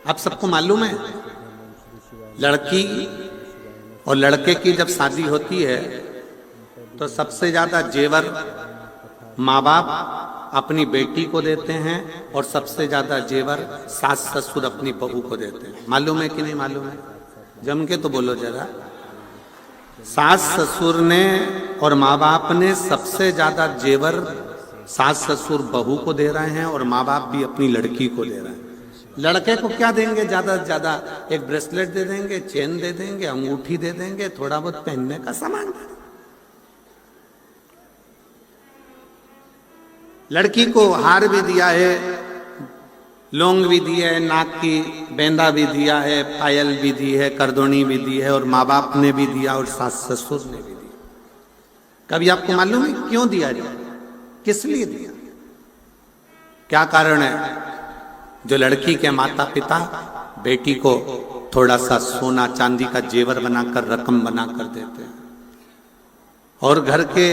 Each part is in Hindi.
आप सबको मालूम है, लड़की और लड़के की जब शादी होती है तो सबसे ज्यादा जेवर माँ बाप अपनी बेटी को देते हैं और सबसे ज्यादा जेवर सास ससुर अपनी बहू को देते हैं। मालूम है कि नहीं मालूम है? जम के तो बोलो जरा। सास ससुर ने और माँ बाप ने सबसे ज्यादा जेवर सास ससुर बहू को दे रहे हैं और माँ बाप भी अपनी लड़की को दे रहे हैं। लड़के को क्या देंगे? ज्यादा से ज्यादा एक ब्रेसलेट दे देंगे, चेन दे देंगे, अंगूठी दे देंगे, थोड़ा बहुत पहनने का सामान दे देंगे। लड़की को हार भी दिया है, लौंग भी दिया है, नाक की बेंदा भी दिया है, पायल भी दी है, करदोनी भी दी है और माँ बाप ने भी दिया और सास ससुर ने भी दिया। कभी आपको मालूम है क्यों दिया जाए? किस लिए दिया? क्या कारण है? जो लड़की के माता पिता बेटी को थोड़ा सा सोना चांदी का जेवर बनाकर रकम बनाकर देते हैं और घर के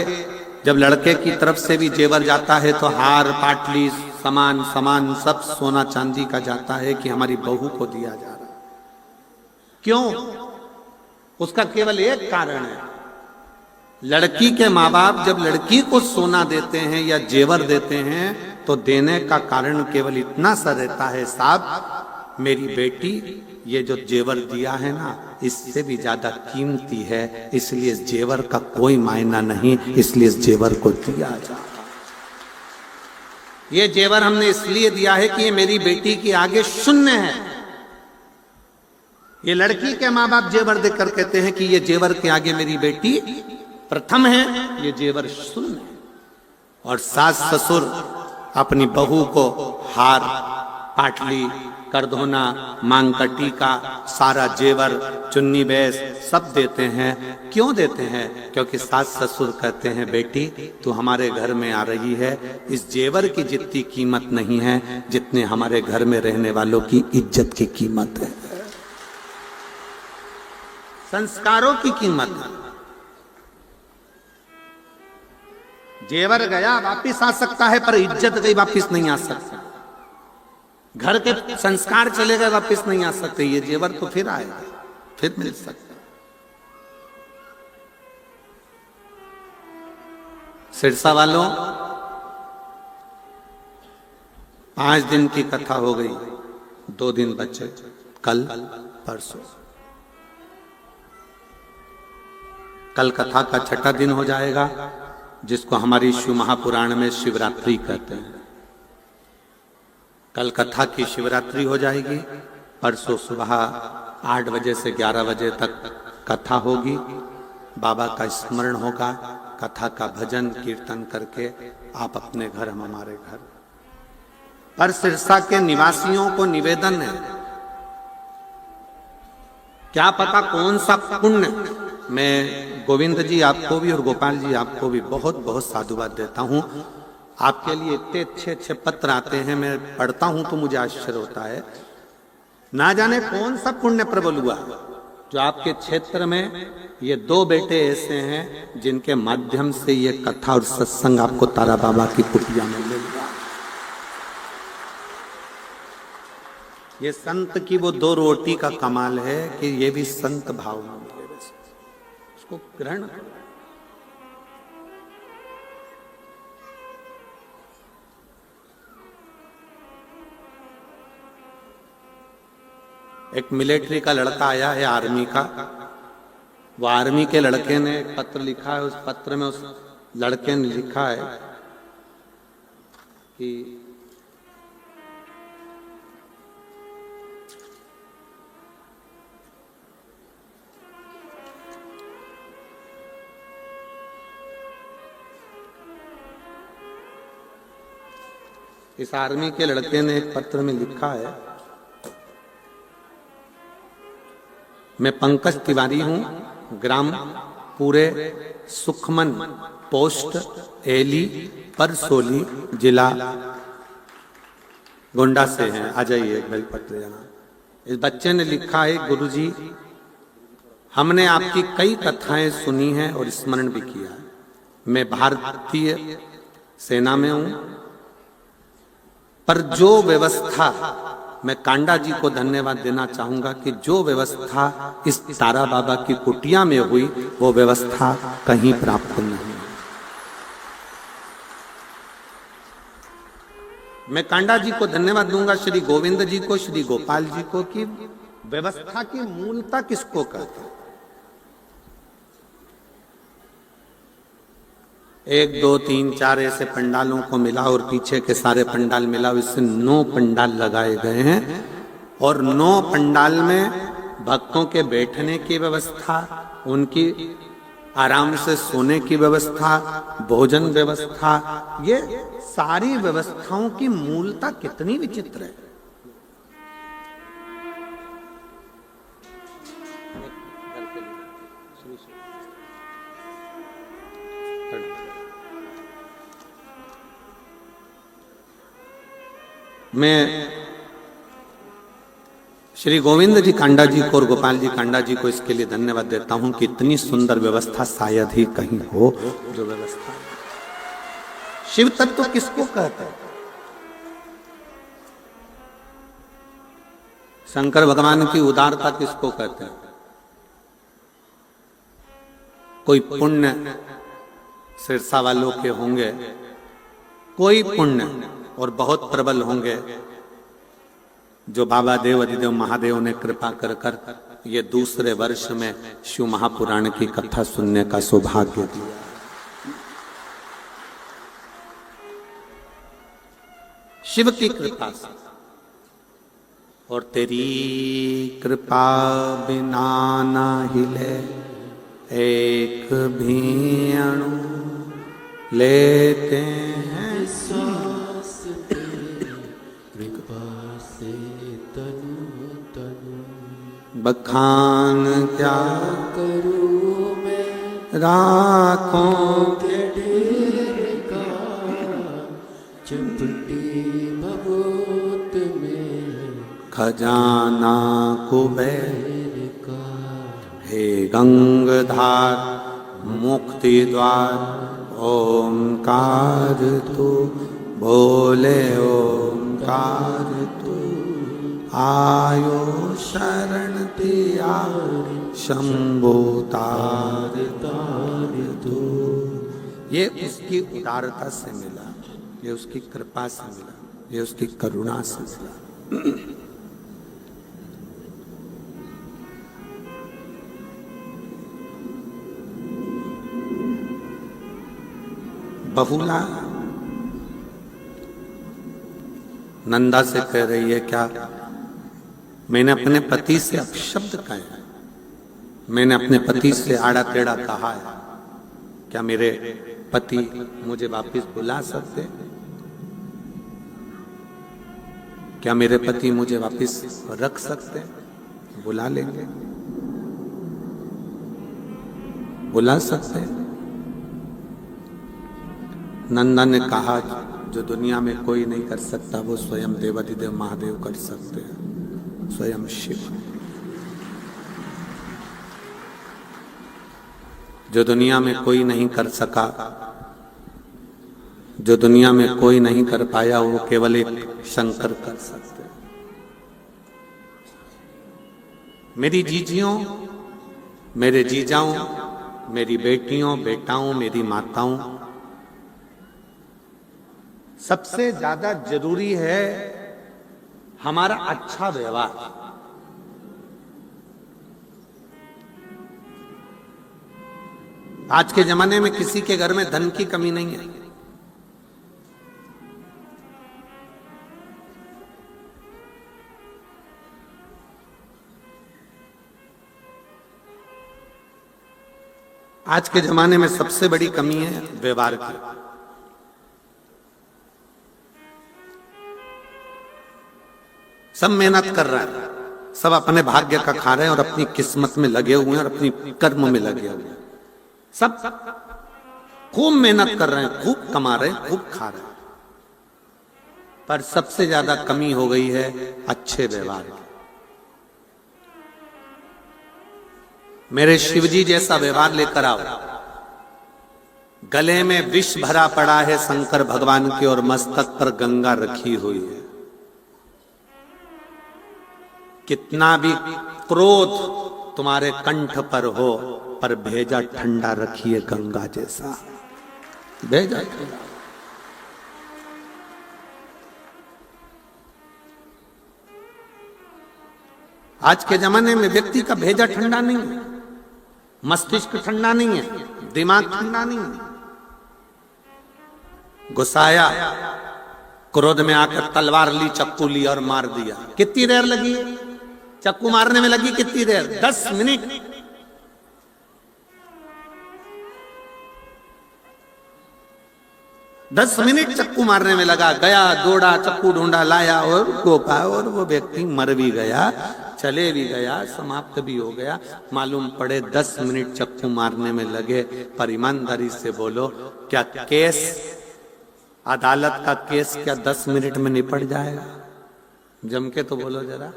जब लड़के की तरफ से भी जेवर जाता है तो हार पाटली सामान सामान सब सोना चांदी का जाता है कि हमारी बहू को दिया जा रहा है। क्यों? उसका केवल एक कारण है, लड़की के माँ बाप जब लड़की को सोना देते हैं या जेवर देते हैं तो देने का कारण केवल इतना सा रहता है, साहब मेरी बेटी ये जो जेवर दिया है ना इससे भी ज्यादा कीमती है, इसलिए इस जेवर का कोई मायना नहीं, इसलिए इस जेवर को दिया जा। ये जेवर हमने इसलिए दिया है कि ये मेरी बेटी के आगे शून्य है। ये लड़की के माँ बाप जेवर देकर कहते हैं कि ये जेवर के आगे मेरी बेटी प्रथम है, ये जेवर शून्य है। और सास ससुर अपनी बहू को हार पाटली करधोना मांग का टीका सारा जेवर चुन्नी बैस सब देते हैं। क्यों देते हैं? क्योंकि सास ससुर कहते हैं बेटी तू हमारे घर में आ रही है, इस जेवर की जितनी कीमत नहीं है जितने हमारे घर में रहने वालों की इज्जत की कीमत है, संस्कारों की कीमत है। जेवर गया वापिस आ सकता है पर इज्जत गई वापिस नहीं आ सकता। घर के संस्कार चले गए वापिस नहीं आ सकते, ये जेवर तो फिर आएगा, फिर मिल सकता। सिरसा वालों 5 दिन की कथा हो गई, 2 दिन बचे, कल परसों। कल कथा का 6ठा दिन हो जाएगा जिसको हमारी शिव महापुराण में शिवरात्रि कहते हैं। कल कथा की शिवरात्रि हो जाएगी, परसों सुबह 8 बजे से 11 बजे तक कथा होगी, बाबा का स्मरण होगा, कथा का भजन कीर्तन करके आप अपने घर हम हमारे घर। पर सिरसा के निवासियों को निवेदन है, क्या पता कौन सा पुण्य, मैं गोविंद जी आपको भी और गोपाल जी आपको भी बहुत बहुत साधुवाद देता हूँ। आपके लिए इतने अच्छे अच्छे पत्र आते हैं, मैं पढ़ता हूं तो मुझे आश्चर्य होता है। ना जाने कौन सा पुण्य प्रबल हुआ जो आपके क्षेत्र में ये 2 बेटे ऐसे हैं जिनके माध्यम से ये कथा और सत्संग आपको तारा बाबा की कुटिया में मिलेगा। ये संत की वो 2 रोटी का कमाल है कि ये भी संत भाव में उसको ग्रहण करो। एक मिलिट्री का लड़का आया है, आर्मी का। वो आर्मी के लड़के ने एक पत्र लिखा है, उस पत्र में उस लड़के ने लिखा है कि इस आर्मी के लड़के ने एक पत्र में लिखा है, मैं पंकज तिवारी हूं, ग्राम पूरे सुखमन, पोस्ट एली परसोली, जिला गोंडा से हैं। आ जाइए भाई पत्र जाना। इस बच्चे ने लिखा है, गुरुजी हमने आपकी कई कथाएं सुनी हैं और स्मरण भी किया है। मैं भारतीय सेना में हूं, पर जो व्यवस्था मैं कांडा जी को धन्यवाद देना चाहूंगा कि जो व्यवस्था इस तारा बाबा की कुटिया में हुई वो व्यवस्था कहीं प्राप्त नहीं। मैं कांडा जी को धन्यवाद दूंगा, श्री गोविंद जी को, श्री गोपाल जी को, कि व्यवस्था की मूलता किसको कहते हैं। 1 2 3 4 ऐसे पंडालों को मिला और पीछे के सारे पंडाल मिला, इससे 9 पंडाल लगाए गए हैं और 9 पंडाल में भक्तों के बैठने की व्यवस्था, उनकी आराम से सोने की व्यवस्था, भोजन व्यवस्था, ये सारी व्यवस्थाओं की मूलता कितनी विचित्र है। मैं श्री गोविंद जी कांडा जी को और गोपाल जी कांडा जी को इसके लिए धन्यवाद देता हूं कि इतनी सुंदर व्यवस्था शायद ही कहीं हो जो व्यवस्था। शिव तत्व किसको कहते हैं? शंकर भगवान की उदारता किसको कहते हैं? कोई पुण्य सिरसा वालों के होंगे, कोई पुण्य और बहुत प्रबल होंगे जो बाबा देव अधिदेव महादेव ने कृपा कर कर ये दूसरे वर्ष में शिव महापुराण की कथा सुनने का सौभाग्य दिया। शिव की कृपा से, और तेरी कृपा बिना ना हिले एक भी अणु, लेते हैं बखान क्या करूं मैं राखों के ढेर का, चपटी भभूत में खजाना कुबेर का। हे गंगाधार मुक्ति द्वार ओंकार तू, बोले ओंकार तू, आयो शरण तियारी शंभो तार तार तू। ये उसकी उदारता से मिला, ये उसकी कृपा से मिला, ये उसकी करुणा से मिला। बहुला नंदा से कह रही है, क्या मैंने अपने पति से अपशब्द कहे, मैंने अपने पति से आड़ा टेढ़ा कहा है, क्या मेरे पति मुझे वापस बुला सकते? क्या मेरे पति मुझे वापस रख सकते? बुला लेंगे, बुला सकते। नंदा ने कहा, जो दुनिया में कोई नहीं कर सकता वो स्वयं देवाधिदेव महादेव कर सकते हैं, स्वयं शिव। जो दुनिया में कोई नहीं कर सका, जो दुनिया में कोई नहीं कर पाया, वो केवल एक शंकर कर सकते। मेरी जीजियों, मेरे जीजाओं, मेरी बेटियों, बेटाओं, मेरी माताओं, सबसे ज्यादा जरूरी है हमारा अच्छा व्यवहार। आज के जमाने में किसी के घर में धन की कमी नहीं है। आज के जमाने में सबसे बड़ी कमी है व्यवहार की। सब मेहनत कर रहा है, सब अपने भाग्य का खा रहे हैं और अपनी किस्मत में लगे हुए हैं और अपनी कर्म में लगे हुए हैं। सब खूब मेहनत कर रहे हैं, खूब कमा रहे हैं, खूब खा रहे हैं, पर सबसे ज्यादा कमी हो गई है अच्छे व्यवहार की। मेरे शिवजी जैसा व्यवहार लेकर आओ। गले में विष भरा पड़ा है शंकर भगवान के और मस्तक पर गंगा रखी हुई है। कितना भी क्रोध तुम्हारे कंठ पर हो, पर भेजा ठंडा रखिए गंगा जैसा। भेजा ठंडा। आज के जमाने में व्यक्ति का भेजा ठंडा नहीं है, मस्तिष्क ठंडा नहीं है, दिमाग ठंडा नहीं है। गुस्साया, क्रोध में आकर तलवार ली, चक्कू ली और मार दिया। कितनी देर लगी? चक्कू मारने में लगी कितनी देर? 10 मिनट। 10 मिनट चक्कू मारने में लगा। गया, दौड़ा, चक्कू ढूंढा, लाया और गोपा, और वो व्यक्ति मर भी गया, चले भी गया, समाप्त भी हो गया। मालूम पड़े 10 मिनट चक्कू मारने में लगे। पर ईमानदारी से बोलो, क्या केस, अदालत का केस क्या 10 मिनट में निपट जाएगा? जम के तो बोलो जरा।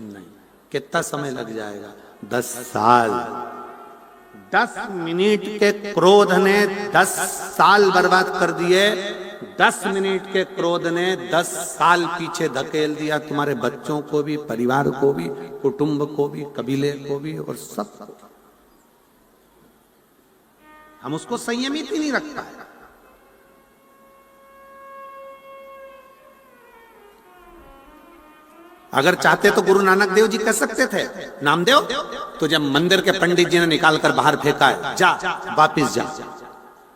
नहीं। कितना समय लग जाएगा? 10 साल। 10 मिनट के क्रोध ने 10 साल बर्बाद कर दिए। 10 मिनट के क्रोध ने 10 साल पीछे धकेल दिया, तुम्हारे बच्चों को भी, परिवार को भी, कुटुंब को भी, कबीले को भी, और सब। हम उसको संयमित ही नहीं रखता है। अगर चाहते तो गुरु नानक देव जी कह सकते थे, नामदेव तुझे मंदिर के पंडित जी ने निकाल कर बाहर फेंका है, जा वापिस जा।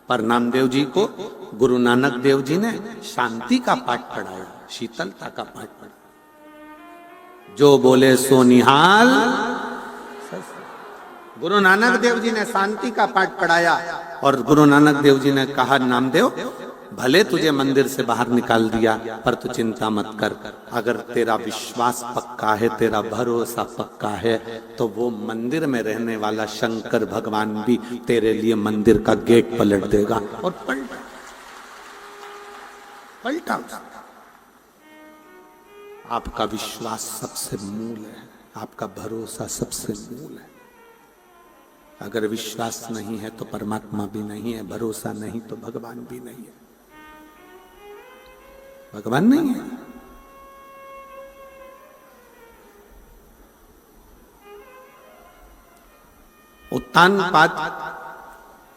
पर नामदेव जी को गुरु नानक देव जी ने शांति का पाठ पढ़ाया, शीतलता का पाठ पढ़ाया। जो बोले सो निहाल। गुरु नानक देव जी ने शांति का पाठ पढ़ाया और गुरु नानक देव जी ने कहा, नामदेव भले तुझे मंदिर से बाहर निकाल दिया, पर तू चिंता मत कर। अगर तेरा विश्वास पक्का है, तेरा भरोसा पक्का है, तो वो मंदिर में रहने वाला शंकर भगवान भी तेरे लिए मंदिर का गेट पलट देगा। और पलटा। आपका विश्वास सबसे मूल है, आपका भरोसा सबसे मूल है। अगर विश्वास नहीं है तो परमात्मा भी नहीं है, भरोसा नहीं तो भगवान भी नहीं है। भगवान नहीं है। उत्तानपाद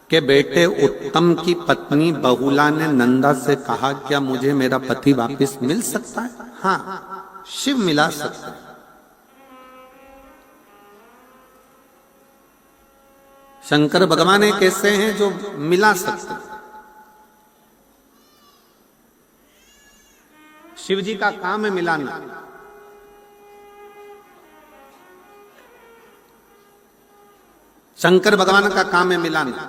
के बेटे उत्तम की पत्नी बहुला ने नंदा से कहा, क्या मुझे मेरा पति वापस मिल सकता है? हाँ, शिव मिला सकता है। शंकर भगवान एक ऐसे हैं जो मिला सकते हैं। शिव जी का काम है मिलाना। शंकर भगवान का काम है मिलाना।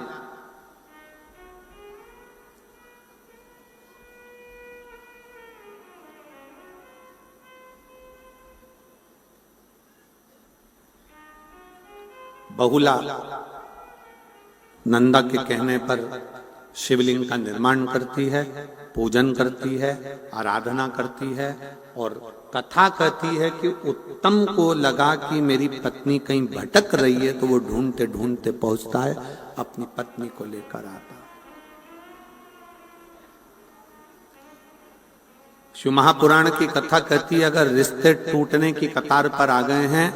बहुला नंदा के कहने पर शिवलिंग का निर्माण करती है, पूजन करती है, आराधना करती है और कथा कहती है कि उत्तम को लगा कि मेरी पत्नी कहीं भटक रही है, तो वो ढूंढते ढूंढते पहुंचता है, अपनी पत्नी को लेकर आता। शिव महापुराण की कथा कहती है, अगर रिश्ते टूटने की कतार पर आ गए हैं,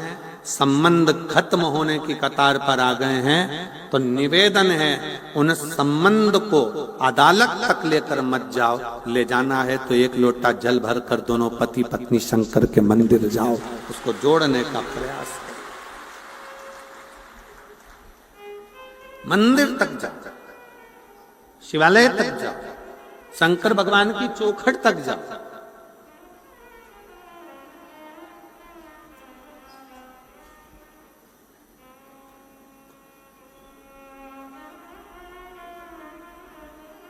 संबंध खत्म होने की कतार पर आ गए हैं, तो निवेदन है उन संबंध को अदालत तक लेकर मत जाओ। ले जाना है तो एक लोटा जल भर कर दोनों पति पत्नी शंकर के मंदिर जाओ, उसको जोड़ने का प्रयास करो। मंदिर तक जाओ, शिवालय तक जाओ, शंकर भगवान की चौखट तक जाओ।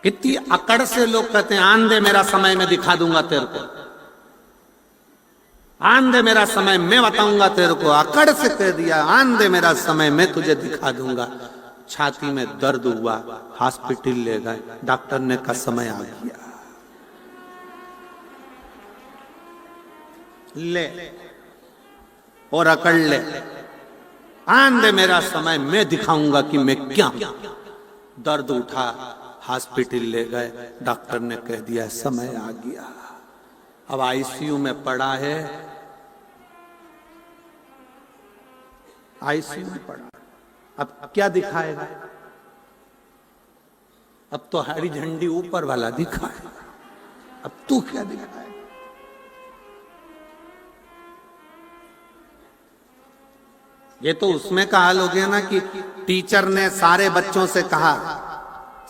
कितनी अकड़ से लोग कहते हैं, आन दे मेरा समय मैं दिखा दूंगा तेरे को, आन दे मेरा समय मैं बताऊंगा तेरे को। अकड़ से कह दिया, आन दे मेरा समय मैं तुझे दिखा दूंगा। छाती में दर्द हुआ, हॉस्पिटल ले गए, डॉक्टर ने कहा समय आ गया, ले और अकड़ ले, आन दे मेरा समय मैं दिखाऊंगा कि मैं क्या। दर्द उठा, हॉस्पिटल ले गए, डॉक्टर ने कह दिया समय आ गया। अब आईसीयू में पड़ा है, आईसीयू में पड़ा। अब क्या दिखाएगा? अब तो हरी झंडी ऊपर वाला दिखाए, अब तू क्या दिखाएगा? ये तो उसमें का हाल हो गया ना कि टीचर ने सारे बच्चों से कहा,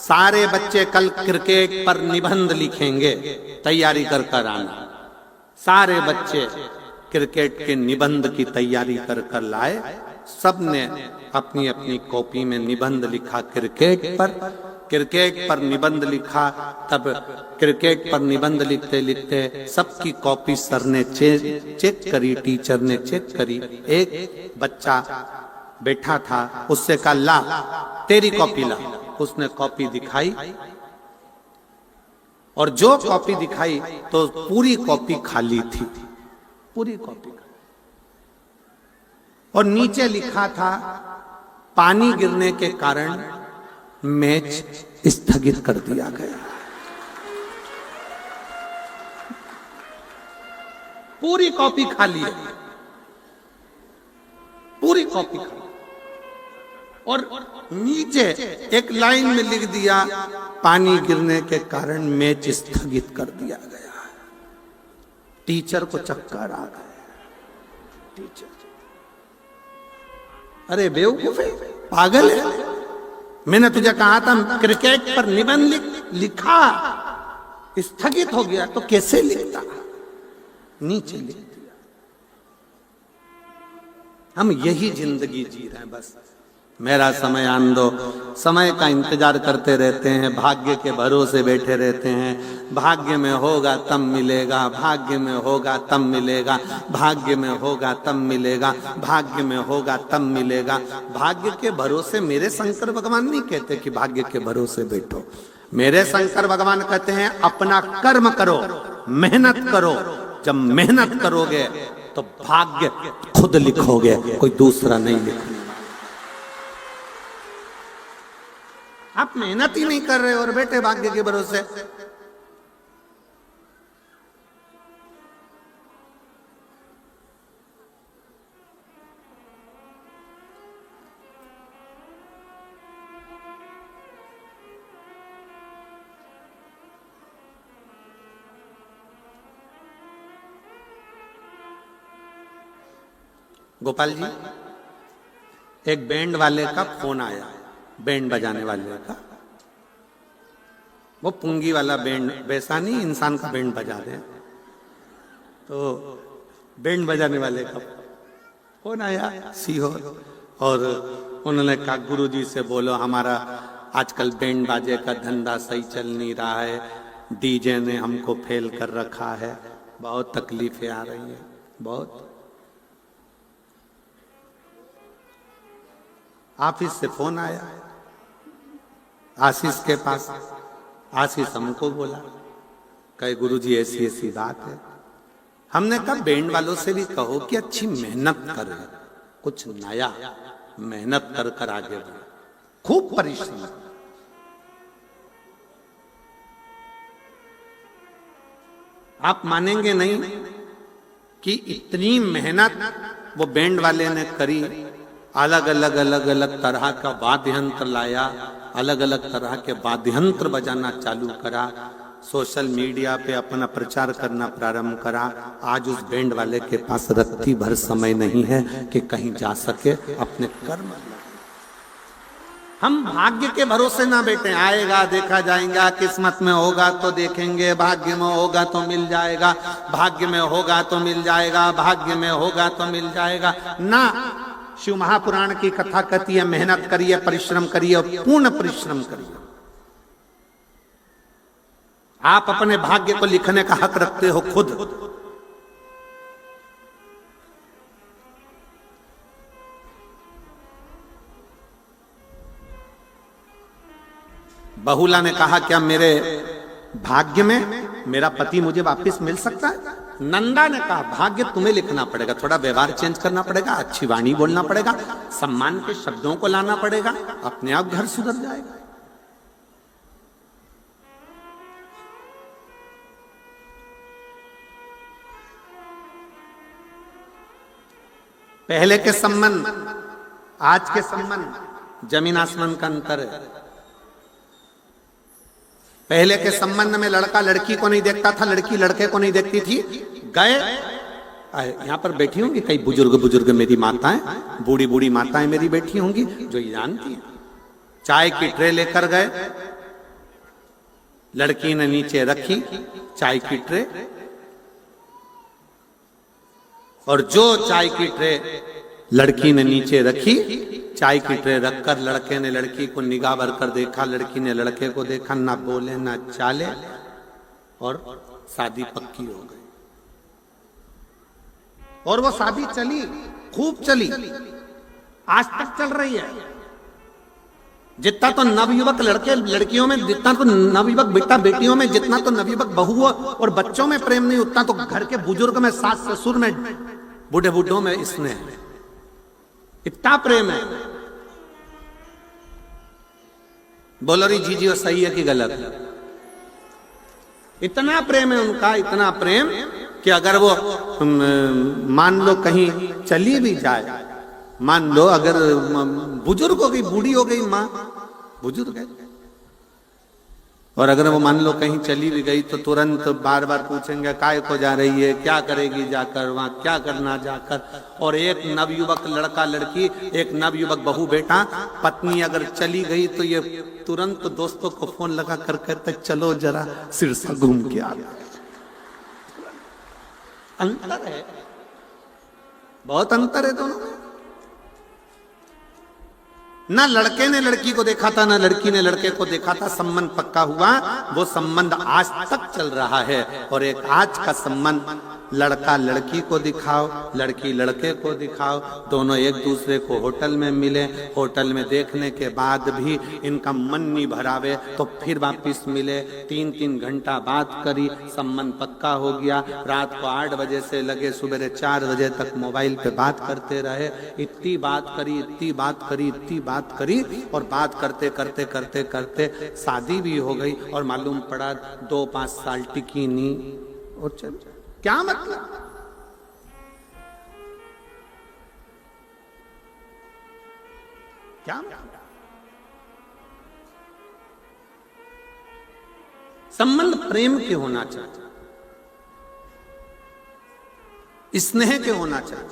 सारे बच्चे कल क्रिकेट पर निबंध लिखेंगे, तैयारी कर कर आना। सारे बच्चे क्रिकेट के निबंध की तैयारी कर कर लाए। सबने अपनी अपनी कॉपी में निबंध लिखा क्रिकेट पर निबंध लिखा। तब क्रिकेट पर निबंध लिखते लिखते सबकी कॉपी सर ने चेक करी, टीचर ने चेक करी। एक बच्चा बैठा था, उससे कहा ला तेरी कॉपी ला। उसने कॉपी दिखाई और जो कॉपी दिखाई तो पूरी कॉपी खाली थी, पूरी कॉपी। और नीचे लिखा था पानी गिरने के कारण मैच स्थगित कर दिया गया। पूरी कॉपी खाली है, पूरी कॉपी खाली। और नीचे एक लाइन में लिख दिया पानी गिरने के कारण मैच स्थगित कर दिया गया। टीचर को चक्कर आ गया। टीचर, अरे बेवकूफ है, पागल है, मैंने तुझे कहा था क्रिकेट पर निबंध लिखा, स्थगित हो गया तो कैसे लिखता? नीचे लिख दिया। हम यही जिंदगी जी रहे हैं, बस मेरा समय आन दो, समय का इंतजार करते रहते हैं, भाग्य के भरोसे बैठे रहते हैं। भाग्य में होगा तब मिलेगा, भाग्य में होगा तब मिलेगा, भाग्य में होगा तब मिलेगा, भाग्य में होगा तब मिलेगा। भाग्य के भरोसे मेरे शंकर भगवान नहीं कहते कि भाग्य के भरोसे बैठो। मेरे शंकर भगवान कहते हैं अपना कर्म करो, मेहनत करो। जब मेहनत करोगे तो भाग्य खुद लिखोगे, कोई दूसरा नहीं लिखेगा। आप मेहनत ही नहीं कर रहे और बैठे भाग्य के भरोसे। गोपाल जी, एक बैंड वाले का फोन आया, बैंड बजाने वाले का। वो पुंगी वाला बैंड, वैसा नहीं इंसान का बैंड बजा रहे, तो बैंड बजाने वाले का फोन आया सीहोर। और उन्होंने कहा गुरुजी से बोलो हमारा आजकल बैंड बाजे का धंधा सही चल नहीं रहा है, डीजे ने हमको फेल कर रखा है, बहुत तकलीफें आ रही हैं, बहुत। ऑफिस से फोन आया आशीष के पास। आशीष हमको बोला, कहे गुरुजी ऐसी ऐसी बात है। हमने कहा बैंड वालों से भी कहो कि अच्छी मेहनत करें, कुछ नया मेहनत कर कर आगे बढ़े, खूब परिश्रम। आप मानेंगे नहीं कि इतनी मेहनत वो बैंड वाले ने करी। अलग अलग तरह का वाद्य यंत्र लाया, अलग अलग तरह के वाद्य यंत्र बजाना चालू करा, सोशल मीडिया पे अपना प्रचार करना प्रारंभ करा। आज उस बैंड वाले के पास रत्ती भर समय नहीं है कि कहीं जा सके, अपने कर्म। हम भाग्य के भरोसे ना बैठे, आएगा देखा जाएगा, किस्मत में होगा तो देखेंगे, भाग्य में होगा तो मिल जाएगा, भाग्य में होगा तो मिल जाएगा, भाग्य में होगा तो मिल जाएगा ना। शिव महापुराण की कथा कहती है मेहनत करिए, परिश्रम करिए और पूर्ण परिश्रम करिए। आप अपने भाग्य को लिखने का हक रखते हो खुद। बहुला ने कहा क्या मेरे भाग्य में मेरा पति मुझे वापस मिल सकता है? नंदा ने कहा भाग्य तुम्हें लिखना पड़ेगा, थोड़ा व्यवहार चेंज करना पड़ेगा, अच्छी वाणी बोलना पड़ेगा, सम्मान के शब्दों को लाना पड़ेगा, अपने आप घर सुधर जाएगा। पहले के संबंध आज के संबंध जमीन आसमान का अंतर है। पहले के संबंध में लड़का लड़की को नहीं देखता था, लड़की लड़के को नहीं देखती थी। गए यहाँ पर बैठी होंगी कई बुजुर्ग मेरी माताएं, बूढ़ी बूढ़ी माताएं मेरी बैठी होंगी जो ये जानती हैं। चाय की ट्रे लेकर गए, लड़की ने नीचे रखी चाय की ट्रे, और जो चाय की ट्रे लड़की ने नीचे रखी, चाय की ट्रे रखकर लड़के ने लड़की को निगाह भर कर देखा, लड़की ने लड़के को देखा, ना बोले ना चाले, और शादी पक्की हो गई। और वो शादी चली, खूब चली, आज तक चल रही है। जितना तो नवयुवक लड़के लड़कियों में, जितना तो नवयुवक बेटा बेटियों में, जितना तो नवयुवक बहुओं और बच्चों में प्रेम नहीं, उतना तो घर के बुजुर्ग में, सास ससुर में, बूढ़े बूढ़ों में स्नेह है। इतना प्रेम है। बोलो री जी वो सही है कि गलत है? इतना प्रेम है उनका, इतना प्रेम कि अगर वो मान लो कहीं चली भी जाए, मान लो अगर बुजुर्ग हो गई, बूढ़ी हो गई माँ, बुजुर्ग है, और अगर वो मान लो कहीं चली भी गई तो तुरंत बार बार पूछेंगे काय को जा रही है, क्या करेगी जाकर, वहां क्या करना जाकर। और एक नवयुवक लड़का लड़की, एक नवयुवक बहू बेटा, पत्नी अगर चली गई तो ये तुरंत दोस्तों को फोन लगा कर कहते चलो जरा सिरसा घूम के आ। अंतर है, बहुत अंतर है दोनों में। ना लड़के ने लड़की को देखा था, ना लड़की ने लड़के को देखा था, संबंध पक्का हुआ। वो संबंध आज तक चल रहा है। और एक आज का संबंध, लड़का लड़की को दिखाओ, लड़की लड़के को दिखाओ, दोनों एक दूसरे को होटल में मिले, होटल में देखने के बाद भी इनका मन नहीं भरावे तो फिर वापिस मिले, 3-3 घंटा बात करी, संबंध पक्का हो गया। रात को 8 बजे से लगे सुबह 4 बजे तक मोबाइल पे बात करते रहे। इतनी बात करी, इतनी बात करी, इतनी बात करी, और बात करते करते करते करते शादी भी हो गई। और मालूम पड़ा 2-5 साल टिकी नहीं, और चल क्या मतलब? क्या संबंध प्रेम के होना चाहिए, स्नेह के होना चाहिए।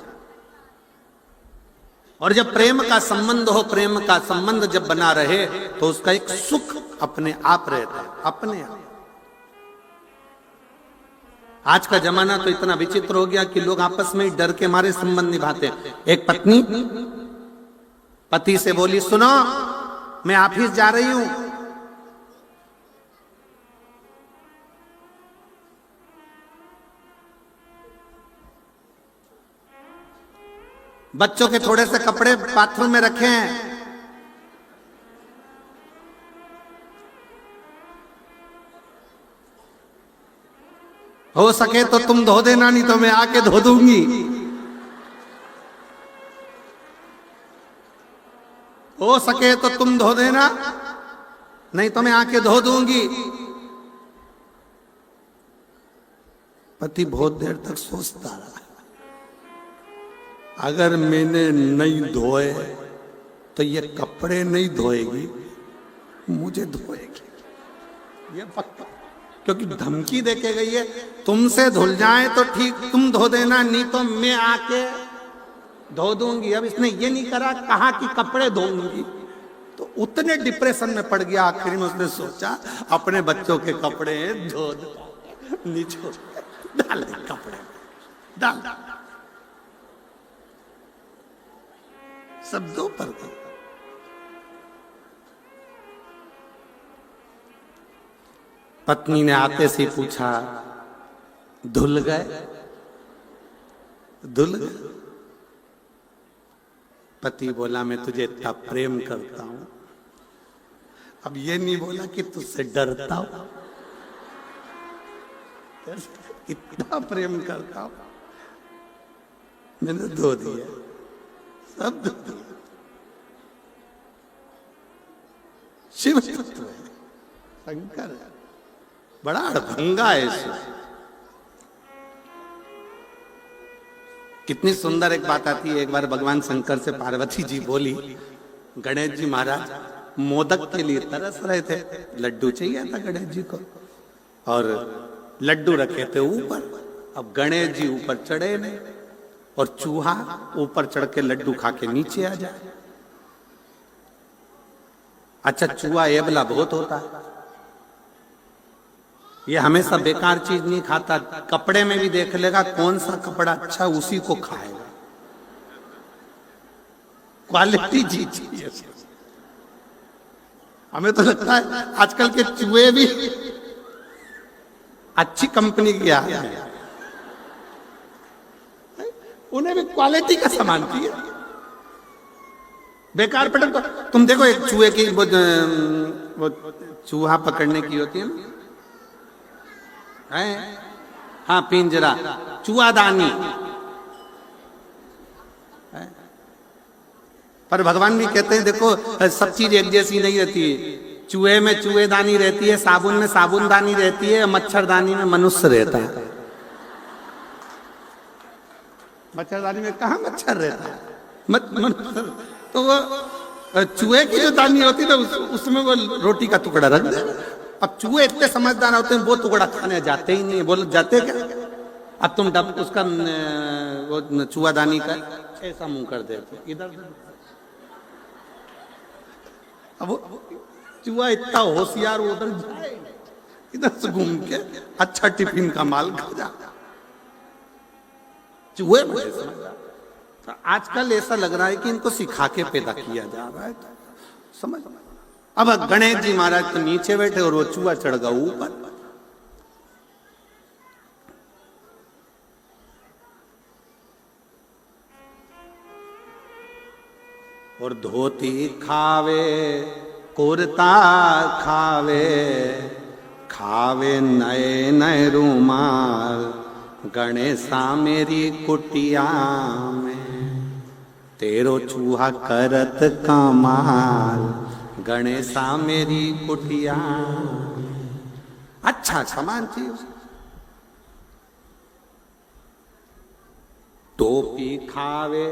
और जब प्रेम का संबंध हो, प्रेम का संबंध जब बना रहे तो उसका एक सुख अपने आप रहता है, अपने आप। आज का जमाना तो इतना विचित्र हो गया कि लोग आपस में ही डर के मारे संबंध निभाते हैं। एक पत्नी पति से बोली, सुनो मैं ऑफिस जा रही हूं, बच्चों के थोड़े से कपड़े बाथरूम में रखे हैं, हो सके तो तुम धो देना, नहीं तो मैं आके धो दूंगी। हो सके तो तुम धो देना, नहीं तो मैं आके धो दूंगी। पति बहुत देर तक सोचता रहा, अगर मैंने नहीं धोए तो ये कपड़े नहीं धोएगी, मुझे धोएगी, ये पक्का। क्योंकि धमकी देके गई है, तुमसे धुल जाए तो ठीक, तुम धो देना, नहीं तो मैं आके धो दूंगी। अब इसने ये नहीं करा, कहा कि कपड़े धोऊंगी, तो उतने डिप्रेशन में पड़ गया। आखिर में उसने सोचा अपने बच्चों के कपड़े धो नीचे डाल, कपड़े डाल, शब्दों पर। पत्नी ने आते से पूछा, धुल गए? धुल गए? पति बोला, मैं तुझे इतना प्रेम करता हूं। अब ये नहीं बोला कि तुझसे डरता हूं, इतना प्रेम करता हूं, मैंने धो दिया, सब धो दिया। शिव तत्व है, शंकर है, बड़ा अड़भंगा है। कितनी सुंदर एक बात आती है। एक बार भगवान शंकर से पार्वती जी बोली, गणेश जी महाराज मोदक के लिए तरस रहे थे, लड्डू चाहिए था गणेश जी को, और लड्डू रखे थे ऊपर। अब गणेश जी ऊपर चढ़े नहीं, और चूहा ऊपर चढ़ के लड्डू खा के नीचे आ जाए। अच्छा, चूहा एबला बहुत होता है, ये हमेशा बेकार चीज नहीं खाता। कपड़े में भी देख लेगा कौन सा कपड़ा अच्छा, उसी को खाएगा। क्वालिटी चीज चाहिए। हमें तो लगता है आजकल के चूहे भी अच्छी कंपनी की आए हैं, उन्हें भी क्वालिटी का सामान चाहिए। बेकार पटक तो तुम देखो, एक चूहे की वो चूहा पकड़ने की होती है ना, है? हाँ, पिंजरा, चूहादानी। पर भगवान भी कहते हैं देखो, सब चीज एक जैसी नहीं रहती है। चूहे में चूहेदानी रहती है, साबुन में साबुनदानी रहती है, मच्छरदानी में मनुष्य रहता है। मच्छरदानी में कहाँ मच्छर रहता है? तो वो चूहे की जो दानी होती है ना, उसमें वो रोटी का टुकड़ा रख दे। अब चूहे इतने समझदार होते हैं, वो टुकड़ा खाने जाते ही नहीं। बोल जाते क्या? अब तुम उसका वो चूहादानी का ऐसा मुंह कर देते इधर। अब वो चूहा इतना होशियार, उधर जाए इधर से घूम के अच्छा टिफिन का माल खा जाता। चूहे बड़े समझदार। तो आजकल ऐसा लग रहा है कि इनको सिखा के पैदा किया जा रहा है, तो समझ। अब गणेश जी महाराज तो नीचे बैठे और वो चूहा चढ़ गया ऊपर। और धोती खावे, कुर्ता खावे, खावे नए नए रूमाल, गणेशा मेरी कुटिया में, तेरो चूहा करत कमाल, गणेशा मेरी कुटिया। अच्छा सामान चाहिए उसे। टोपी खावे,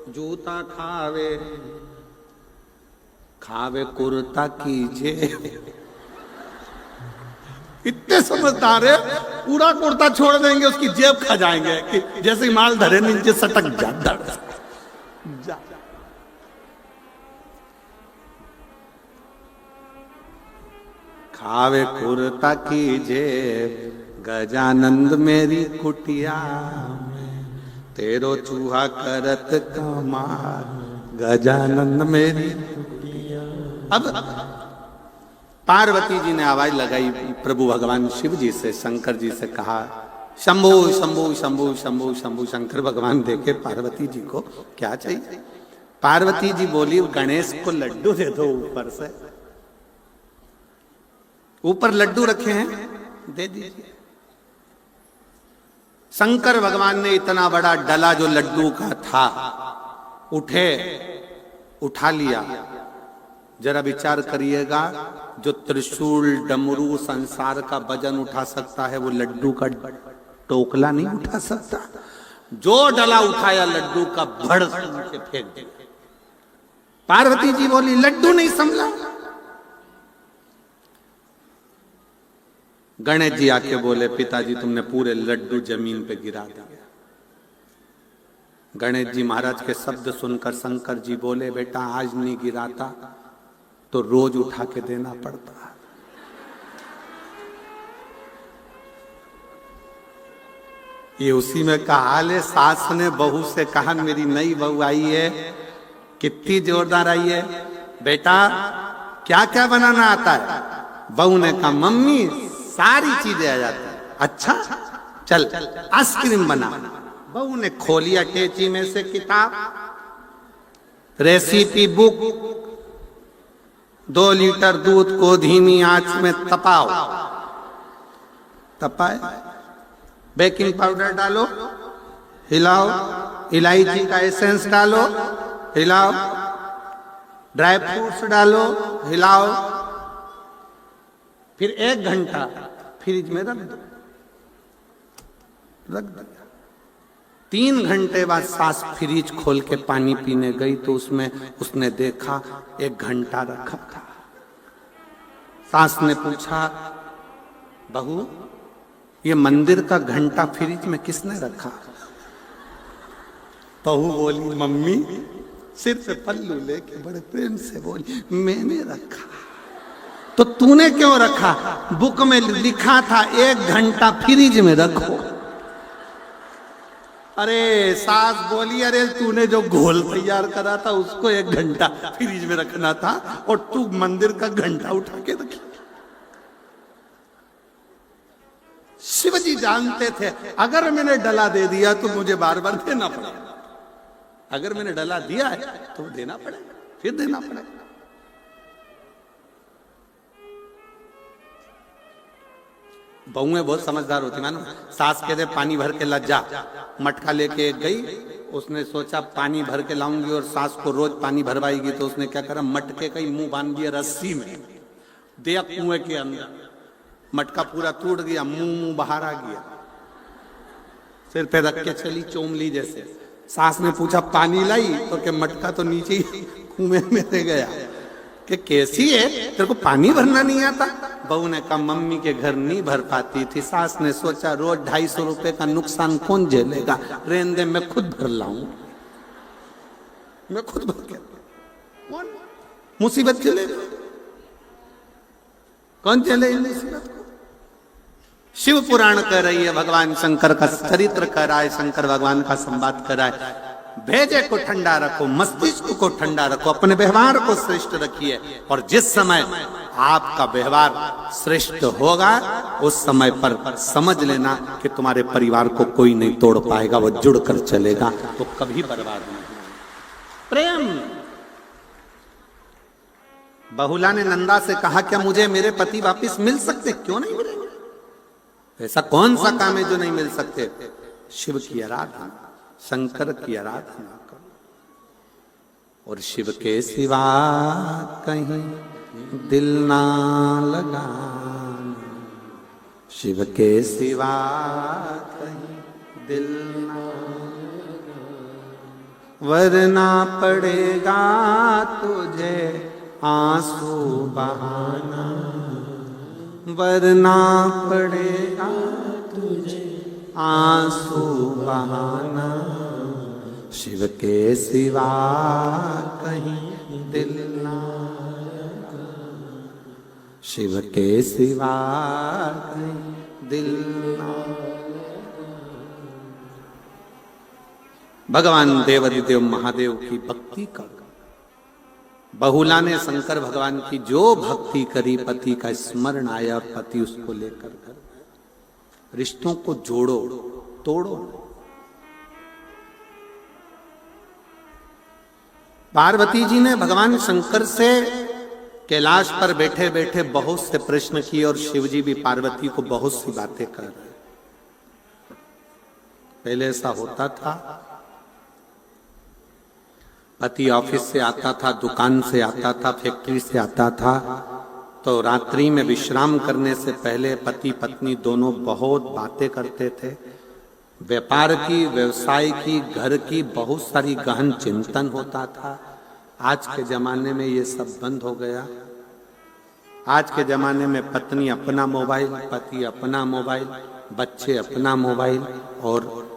जूता खावे, खावे कुर्ता की जेब। इतने समझदार है, पूरा कुर्ता छोड़ देंगे, उसकी जेब खा जाएंगे कि जैसे माल धरे नीचे सटक जा। खावे कुर्ता की जेब, गजानंद मेरी कुटिया में, तेरो चूहा करत कमाल, गजानंद मेरी कुटिया। अब पार्वती जी ने आवाज लगाई प्रभु भगवान शिव जी से, शंकर जी से कहा, शंभु शंभु शंभु शंभु शंभु। शंकर भगवान देखे पार्वती जी को, क्या चाहिए? पार्वती जी बोली, गणेश को लड्डू दे दो ऊपर से। ऊपर लड्डू रखे हैं, दे दीजिए। शंकर भगवान ने इतना बड़ा डला जो लड्डू का था उठा लिया। जरा विचार करिएगा, जो त्रिशूल डमरू संसार का वजन उठा सकता है, वो लड्डू का टोकला नहीं उठा सकता। जो डला उठाया लड्डू का, भड़ के फेंक दिया। पार्वती जी बोली, लड्डू नहीं संभला। गणेश जी आके बोले, पिताजी तुमने पूरे लड्डू जमीन पे गिरा दिया। गणेश जी महाराज के शब्द सुनकर शंकर जी बोले, बेटा आज नहीं गिराता तो रोज उठा के देना पड़ता है। ये उसी में कहा ले, सास ने बहू से कहा, मेरी नई बहू आई है, कितनी जोरदार आई है, बेटा क्या क्या बनाना आता है? बहू ने कहा, मम्मी सारी चीजें आ जाती है। अच्छा चल आइसक्रीम बना। बहू ने खोलिया टेची में से किताब, रेसिपी बुक। 2 लीटर दूध को धीमी आंच में तपाए, बेकिंग पाउडर डालो, हिलाओ, इलायची का एसेंस डालो, हिलाओ, ड्राई फ्रूट्स डालो, हिलाओ, फिर 1 घंटा फ्रिज में रख दो। 3 घंटे बाद सास फ्रिज खोल के पानी पीने गई तो उसमें उसने देखा 1 घंटा रखा था। सास ने पूछा, बहू ये मंदिर का घंटा फ्रिज में किसने रखा? बहू बोली, मम्मी सिर पे पल्लू लेके बड़े प्रेम से बोली, मैंने रखा। तो तूने क्यों रखा? बुक में लिखा था 1 घंटा फ्रिज में रखो। अरे सास बोली, अरे तूने जो घोल तैयार करा था उसको 1 घंटा फ्रिज में रखना था और तू मंदिर का घंटा उठा के रखी। शिव जी जानते थे अगर मैंने डला दे दिया तो मुझे बार बार देना पड़ेगा, अगर मैंने डला दिया है तो देना पड़ेगा, फिर देना पड़ेगा। बहुएं बहुत समझदार होती मानो। सास कहते पानी भर के ला जा, मटका लेके गई, उसने सोचा पानी भर के लाऊंगी और सास को रोज पानी भरवाएगी, तो उसने क्या करा, मटके का ही मुंह बांध दिया रस्सी में, दिया कुएं के अंदर, मटका पूरा टूट गया, मुंह बाहर आ गया, सिर पे रख के चली चोमली जैसे। सास ने पूछा पानी लाई, तो क्या मटका तो नीचे ही कुएं में रह गया, कि कैसी है तेरे को पानी भरना नहीं आता? बहू ने कहा मम्मी के घर नहीं भर पाती थी। सास ने सोचा रोज 250 रुपए का नुकसान कौन झेलेगा, रहने दे मैं खुद भर लाऊं, मैं खुद भर के, कौन मुसीबत झेलेगा, कौन झेले मुसीबत को? शिव पुराण कह रही है, भगवान शंकर का चरित्र कर रहा है, शंकर भगवान का संवाद कर रहा है। भेजे को ठंडा रखो, मस्तिष्क को ठंडा रखो, अपने व्यवहार को श्रेष्ठ रखिए, और जिस समय आपका व्यवहार श्रेष्ठ होगा उस समय पर समझ लेना कि तुम्हारे परिवार को कोई नहीं तोड़ पाएगा, वो जुड़कर चलेगा, तो कभी बर्बाद नहीं। प्रेम। बहुला ने नंदा से कहा, क्या मुझे मेरे पति वापिस मिल सकते? क्यों नहीं मिलेंगे? ऐसा कौन सा काम है जो नहीं मिल सकते? शिव की आराधना, शंकर की आराधना करो, और शिव के सिवा कहीं दिल ना लगाना, शिव के सिवा कहीं दिल ना लगाना, वरना पड़ेगा तुझे आंसू बहाना, वरना पड़ेगा तुझे आंसू बहाना, शिव के सिवा कहीं दिल ना, शिव के सिवा कहीं दिल ना। भगवान देवादिदेव महादेव की भक्ति कर, बहुला ने शंकर भगवान की जो भक्ति करी, पति का स्मरण आया और पति उसको लेकर घर। रिश्तों को जोड़ो, तोड़ो। पार्वती जी ने भगवान शंकर से कैलाश पर बैठे बैठे बहुत से प्रश्न किए, और शिव जी भी पार्वती को बहुत सी बातें कर रहे। पहले ऐसा होता था, पति ऑफिस से आता था, दुकान से आता था, फैक्ट्री से आता था, तो रात्रि में विश्राम करने से पहले पति पत्नी दोनों बहुत बातें करते थे, व्यापार की, व्यवसाय की, घर की बहुत सारी गहन चिंतन होता था। आज के जमाने में ये सब बंद हो गया। आज के जमाने में पत्नी अपना मोबाइल, पति अपना मोबाइल, बच्चे अपना मोबाइल, और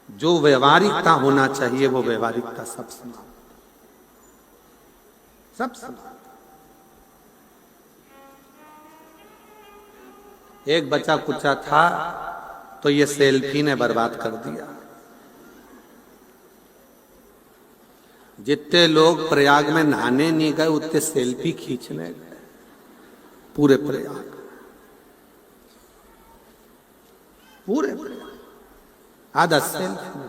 जो व्यवहारिकता होना चाहिए वो व्यवहारिकता सब समाप्त, सब समाप्त। एक बच्चा कुचा था तो ये सेल्फी ने बर्बाद कर दिया। जितने लोग प्रयाग में नहाने नहीं गए उतने सेल्फी खींचने गए, पूरे प्रयाग, पूरे प्रयाग आधा सेल्फी।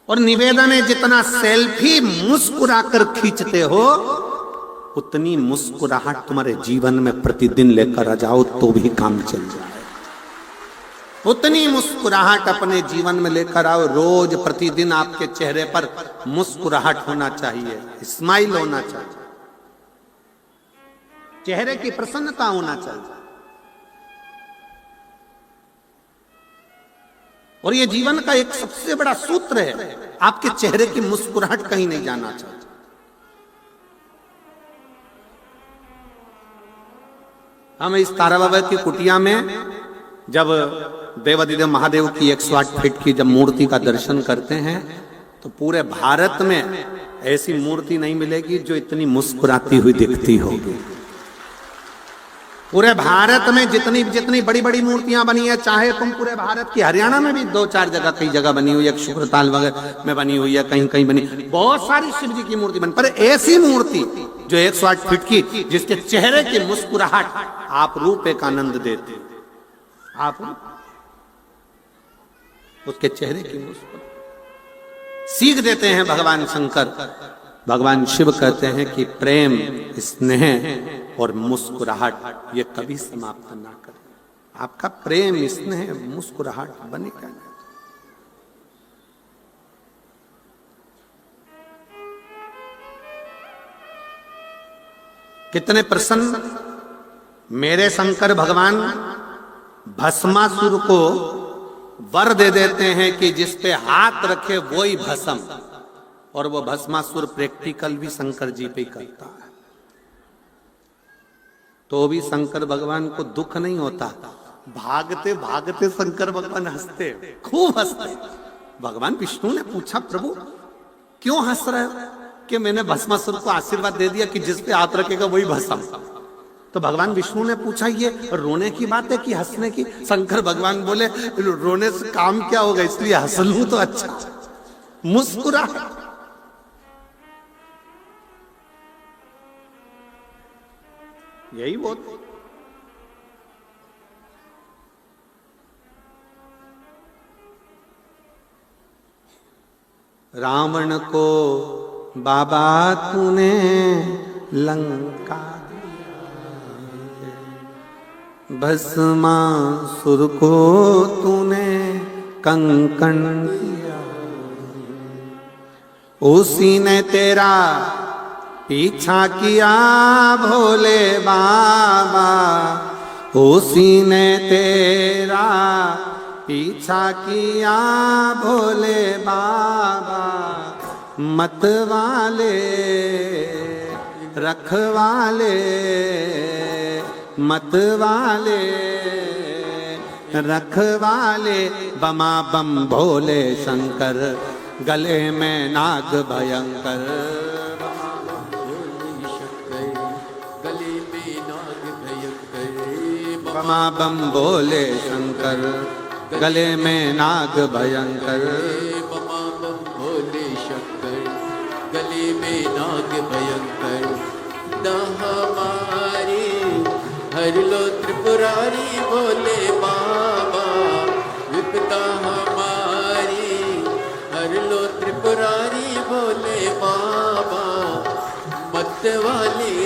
और निवेदन है, जितना सेल्फी मुस्कुराकर खींचते हो उतनी मुस्कुराहट तुम्हारे जीवन में प्रतिदिन लेकर आ जाओ तो भी काम चल जाए। उतनी मुस्कुराहट अपने जीवन में लेकर आओ, रोज प्रतिदिन आपके चेहरे पर मुस्कुराहट होना चाहिए, स्माइल होना चाहिए, चेहरे की प्रसन्नता होना चाहिए। और ये जीवन का एक सबसे बड़ा सूत्र है, आपके चेहरे की मुस्कुराहट कहीं नहीं जाना चाहिए। हम इस ताराबाबा की कुटिया में जब देवादिदेव महादेव की 108 फीट की जब मूर्ति का दर्शन करते हैं तो पूरे भारत में ऐसी मूर्ति नहीं मिलेगी जो इतनी मुस्कुराती हुई दिखती होगी। पूरे भारत में जितनी जितनी बड़ी बड़ी मूर्तियां बनी है, चाहे तुम पूरे भारत की, हरियाणा में भी 2-4 जगह कई जगह बनी हुई है, शुक्रताल वगैरह में बनी हुई है, कहीं कहीं बनी, बहुत सारी शिव जी की मूर्ति बनी, पर ऐसी मूर्ति जो 108 फीट की, जिसके चेहरे की मुस्कुराहट आप रूप एक आनंद देते, आप उसके चेहरे की मुस्कुराहट सीख देते हैं भगवान शंकर। भगवान शिव कहते हैं कि प्रेम, स्नेह और मुस्कुराहट ये कभी समाप्त ना करें। आपका प्रेम, स्नेह, मुस्कुराहट बनेगा। कितने प्रसन्न मेरे शंकर भगवान भस्मासुर को वर दे देते हैं कि जिस पे हाथ रखे वो ही भस्म, और वो भस्मासुर प्रैक्टिकल भी शंकर जी पे करता है, तो भी शंकर भगवान को दुख नहीं होता। भागते भागते शंकर भगवान हंसते, खूब हंसते। भगवान विष्णु ने पूछा, प्रभु क्यों हंस रहे हो? कि मैंने भस्मासुर को आशीर्वाद दे दिया कि जिस पे हाथ रखेगा वही भस्म। तो भगवान विष्णु ने पूछा, ये रोने की बात है कि हंसने की? शंकर भगवान बोले, रोने से काम क्या होगा, इसलिए हंस लूं तो अच्छा। मुस्कुरा, यही बहुत। रावण को बाबा तूने लंका, भस्मासुर को तूने कंकण दिया, उसी ने तेरा पीछा किया भोले बाबा, उसी ने तेरा पीछा किया भोले बाबा। मत वाले रखवाले, मत वाले रखवाले, बमा बम भोले शंकर, गले में नाग भयंकर। बमा बम भोले शंकर, गले में नाग भयंकर। बमा बम भोले शंकर, गले में नाग भयंकर। न हमारी हर लो त्रिपुरारी भोले बाबा, विपदा हमारी हर लो त्रिपुरारी भोले बाबा। मत वाले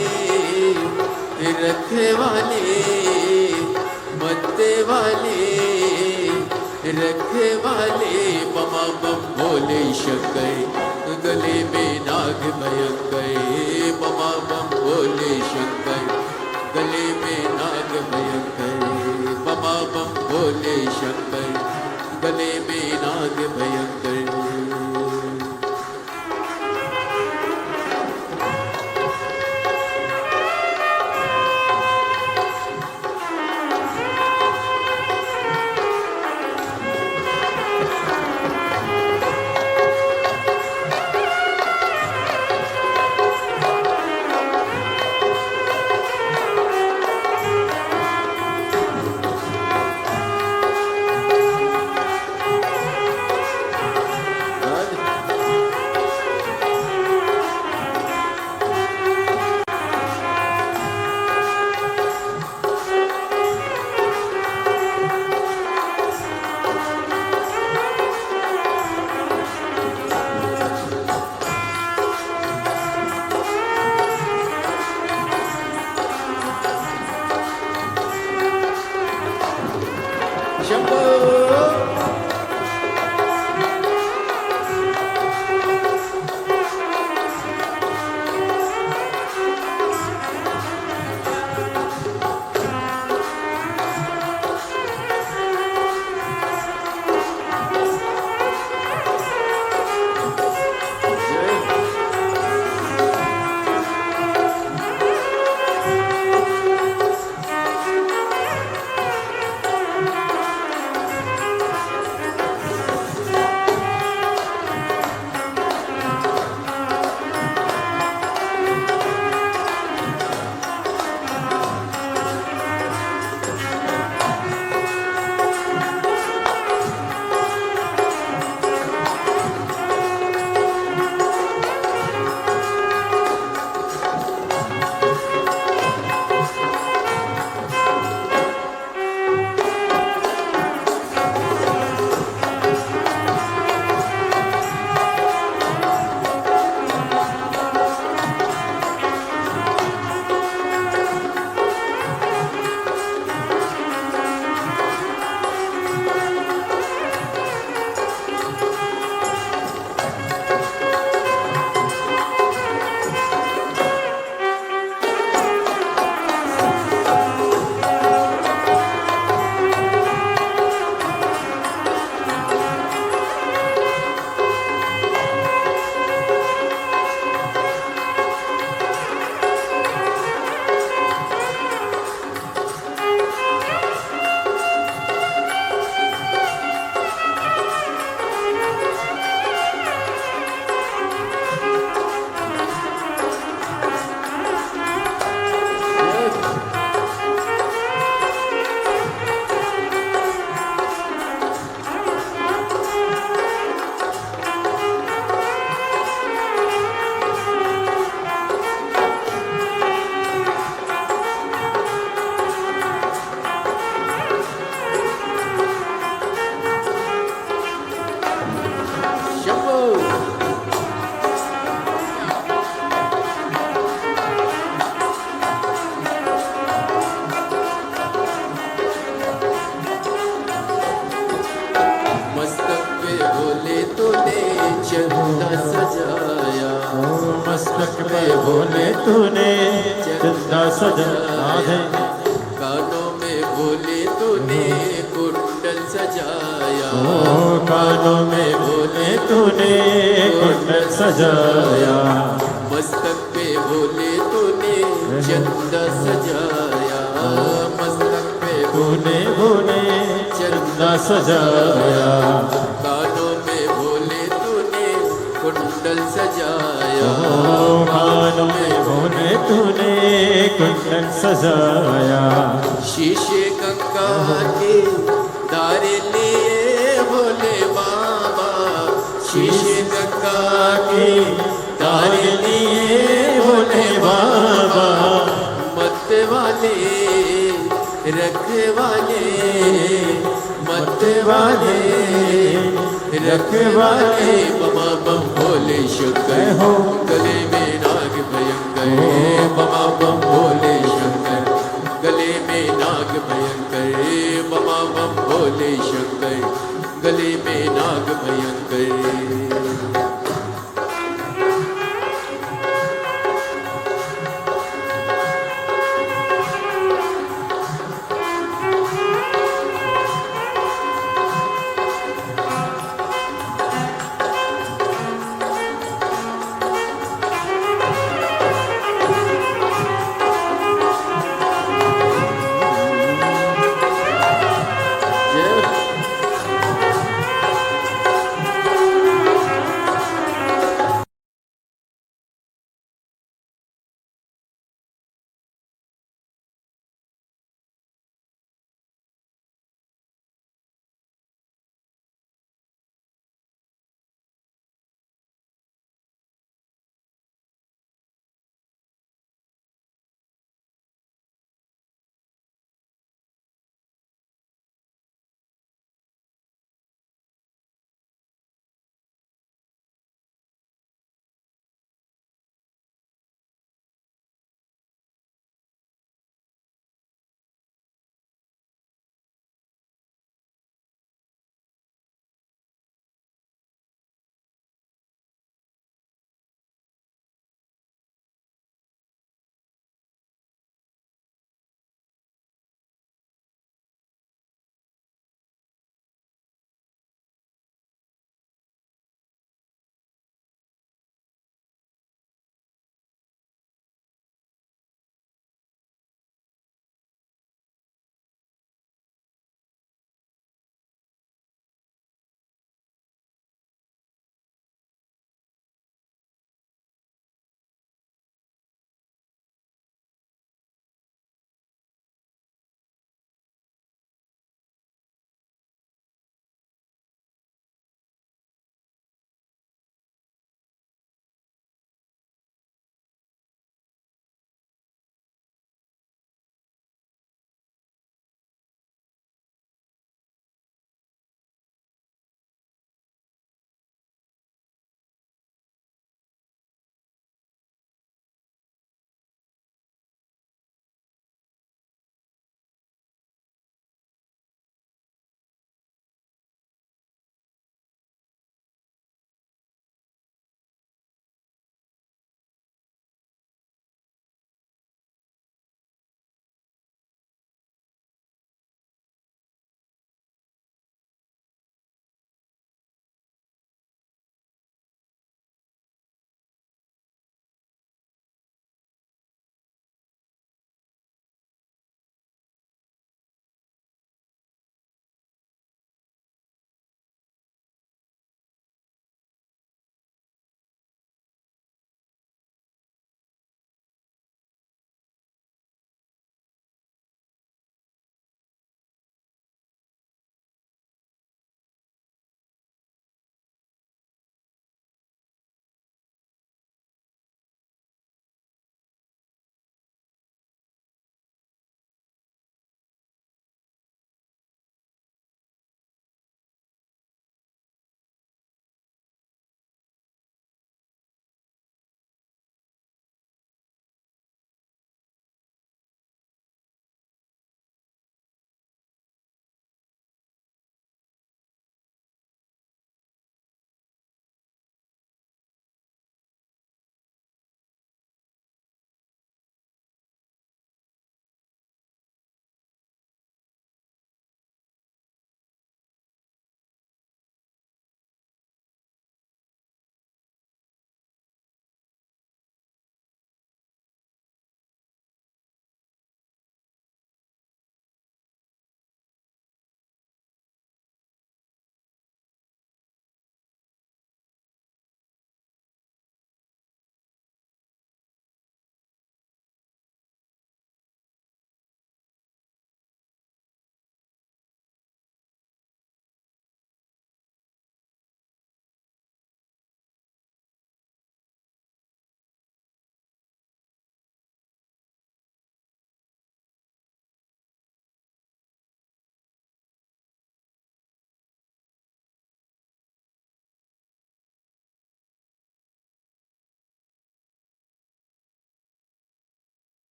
रखवाले, मत वाले रखवाले, बमा बम भोले शंकर, गले में नाग भयंकर। बमा बम भोले शंकर, गले में नाग भयंकर। बमा बम भोले शंकर, गले में नाग भयंकर। चंदा सजाया। मस्तक पे भोले तूने चंदा सजाया है। कानों में भोले तूने कुंडल सजाया। कानों में भोले तूने कुंडल सजाया। मस्तक पे भोले तूने चंदा सजाया। मस्तक पे तूने भोले चंदा सजाया। कानों में भोले तूने कुंडल सजाया। कानों में भोले तूने कुंडल सजाया। शीशे गंगा के दारे लिए भोले बाबा। शीशे गंगा के तारे लिए भोले बाबा। मत वाले रखवाले, मत वाले रखवाले। बमा बम भोले शंकर हो गले में नाग भयंकर। बमा बम भोले शंकर गले में नाग भयंकर। बमा बम भोले शंकर गले में नाग भयंकर।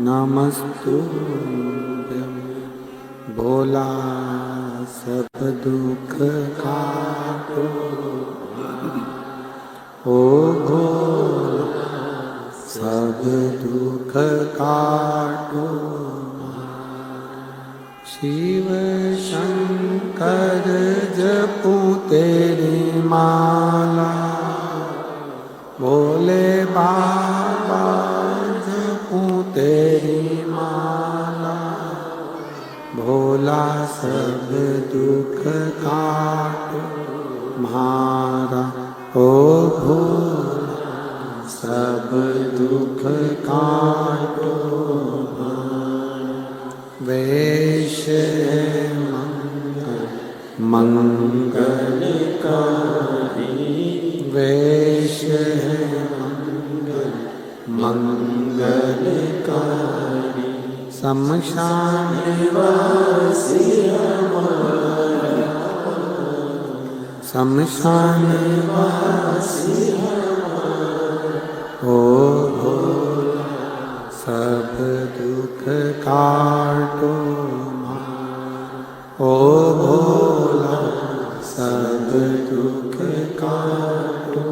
नमस्तुभ्यं भोला सब दुख काटो, ओ भोला सब दुख काटो। शिव शंकर जपू तेरी माला, भोले बाबा जपू तेरी माला, भोला सब दुख काटो म्हारा, ओ भोला सब दुख काटो म्हारा। वेश मंगलकारी, वेश मंगलकारी, शमशान वासी हमारा, शमशान वासी हमारा, ओ भोला सब दुख काटो म्हारा, ओ भोला सब दुख काटो।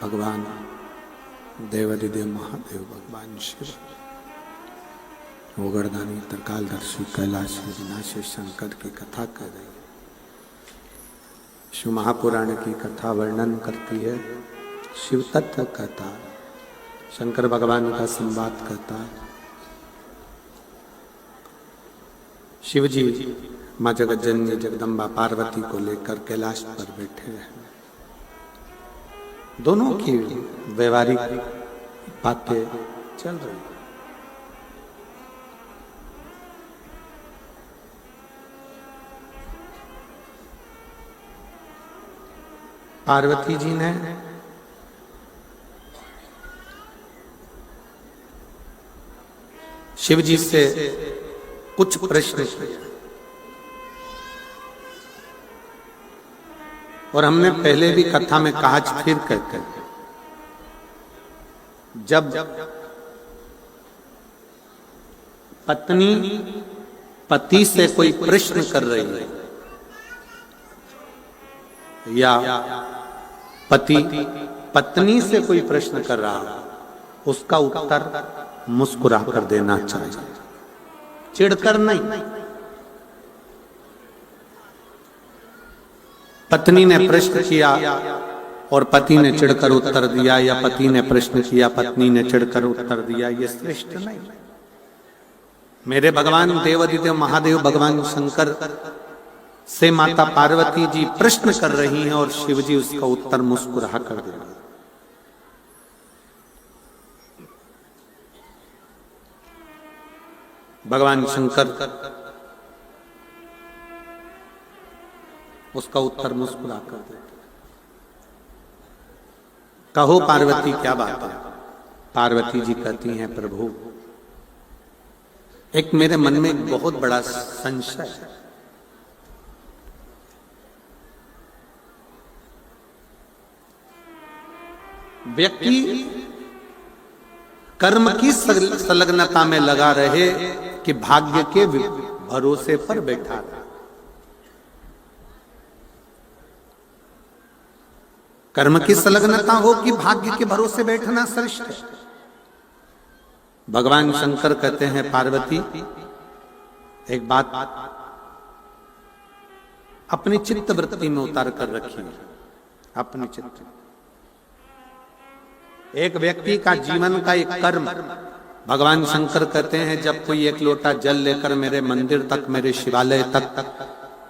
भगवान देवादिदेव महादेव भगवान शिव ओगरदानी त्रिकालदर्शी कैलाश विनाशी शंकर की कथा कर रही है। शिव महापुराण की कथा वर्णन करती है, शिव तत्व कहता, शंकर भगवान का संवाद कहता है। शिव जी माँ जगज्जननी जगदम्बा पार्वती को लेकर कैलाश पर बैठे हैं। दोनों की व्यवहारिक बातें चल रही। पार्वती जी ने शिव जी से कुछ प्रश्न किए और हमने पहले भी कथा में कहा, फिर कहते हैं, जब पत्नी पति से कोई प्रश्न कर रही है या पति पत्नी से कोई प्रश्न कर रहा है, उसका उत्तर मुस्कुरा कर देना चाहिए, चिढ़कर नहीं। पत्नी ने प्रश्न किया और पति ने चिढ़कर उत्तर दिया, या पति ने प्रश्न किया पत्नी ने चिढ़कर उत्तर दिया, ये श्रेष्ठ नहीं। मेरे भगवान देवादिदेव महादेव भगवान शंकर से माता पार्वती जी प्रश्न कर रही हैं और शिव जी उसका उत्तर मुस्कुरा कर दे रहे हैं। भगवान शंकर उसका उत्तर मुस्कुरा कर देते। कहो पार्वती क्या बात है? पार्वती जी कहती हैं, प्रभु एक मेरे मन में एक बहुत बड़ा संशय है। व्यक्ति कर्म की संलग्नता में लगा रहे कि भाग्य के भरोसे पर बैठा रहे। कर्म की संलग्नता हो कि भाग्य के भरोसे बैठना श्रेष्ठ है। भगवान शंकर कहते हैं, पार्वती एक बात अपनी चित्त वृत्ति में उतार कर रखिए। अपनी चित्त, एक व्यक्ति का जीवन का एक कर्म, भगवान शंकर कहते हैं, जब कोई एक लोटा जल लेकर मेरे मंदिर तक, मेरे शिवालय तक,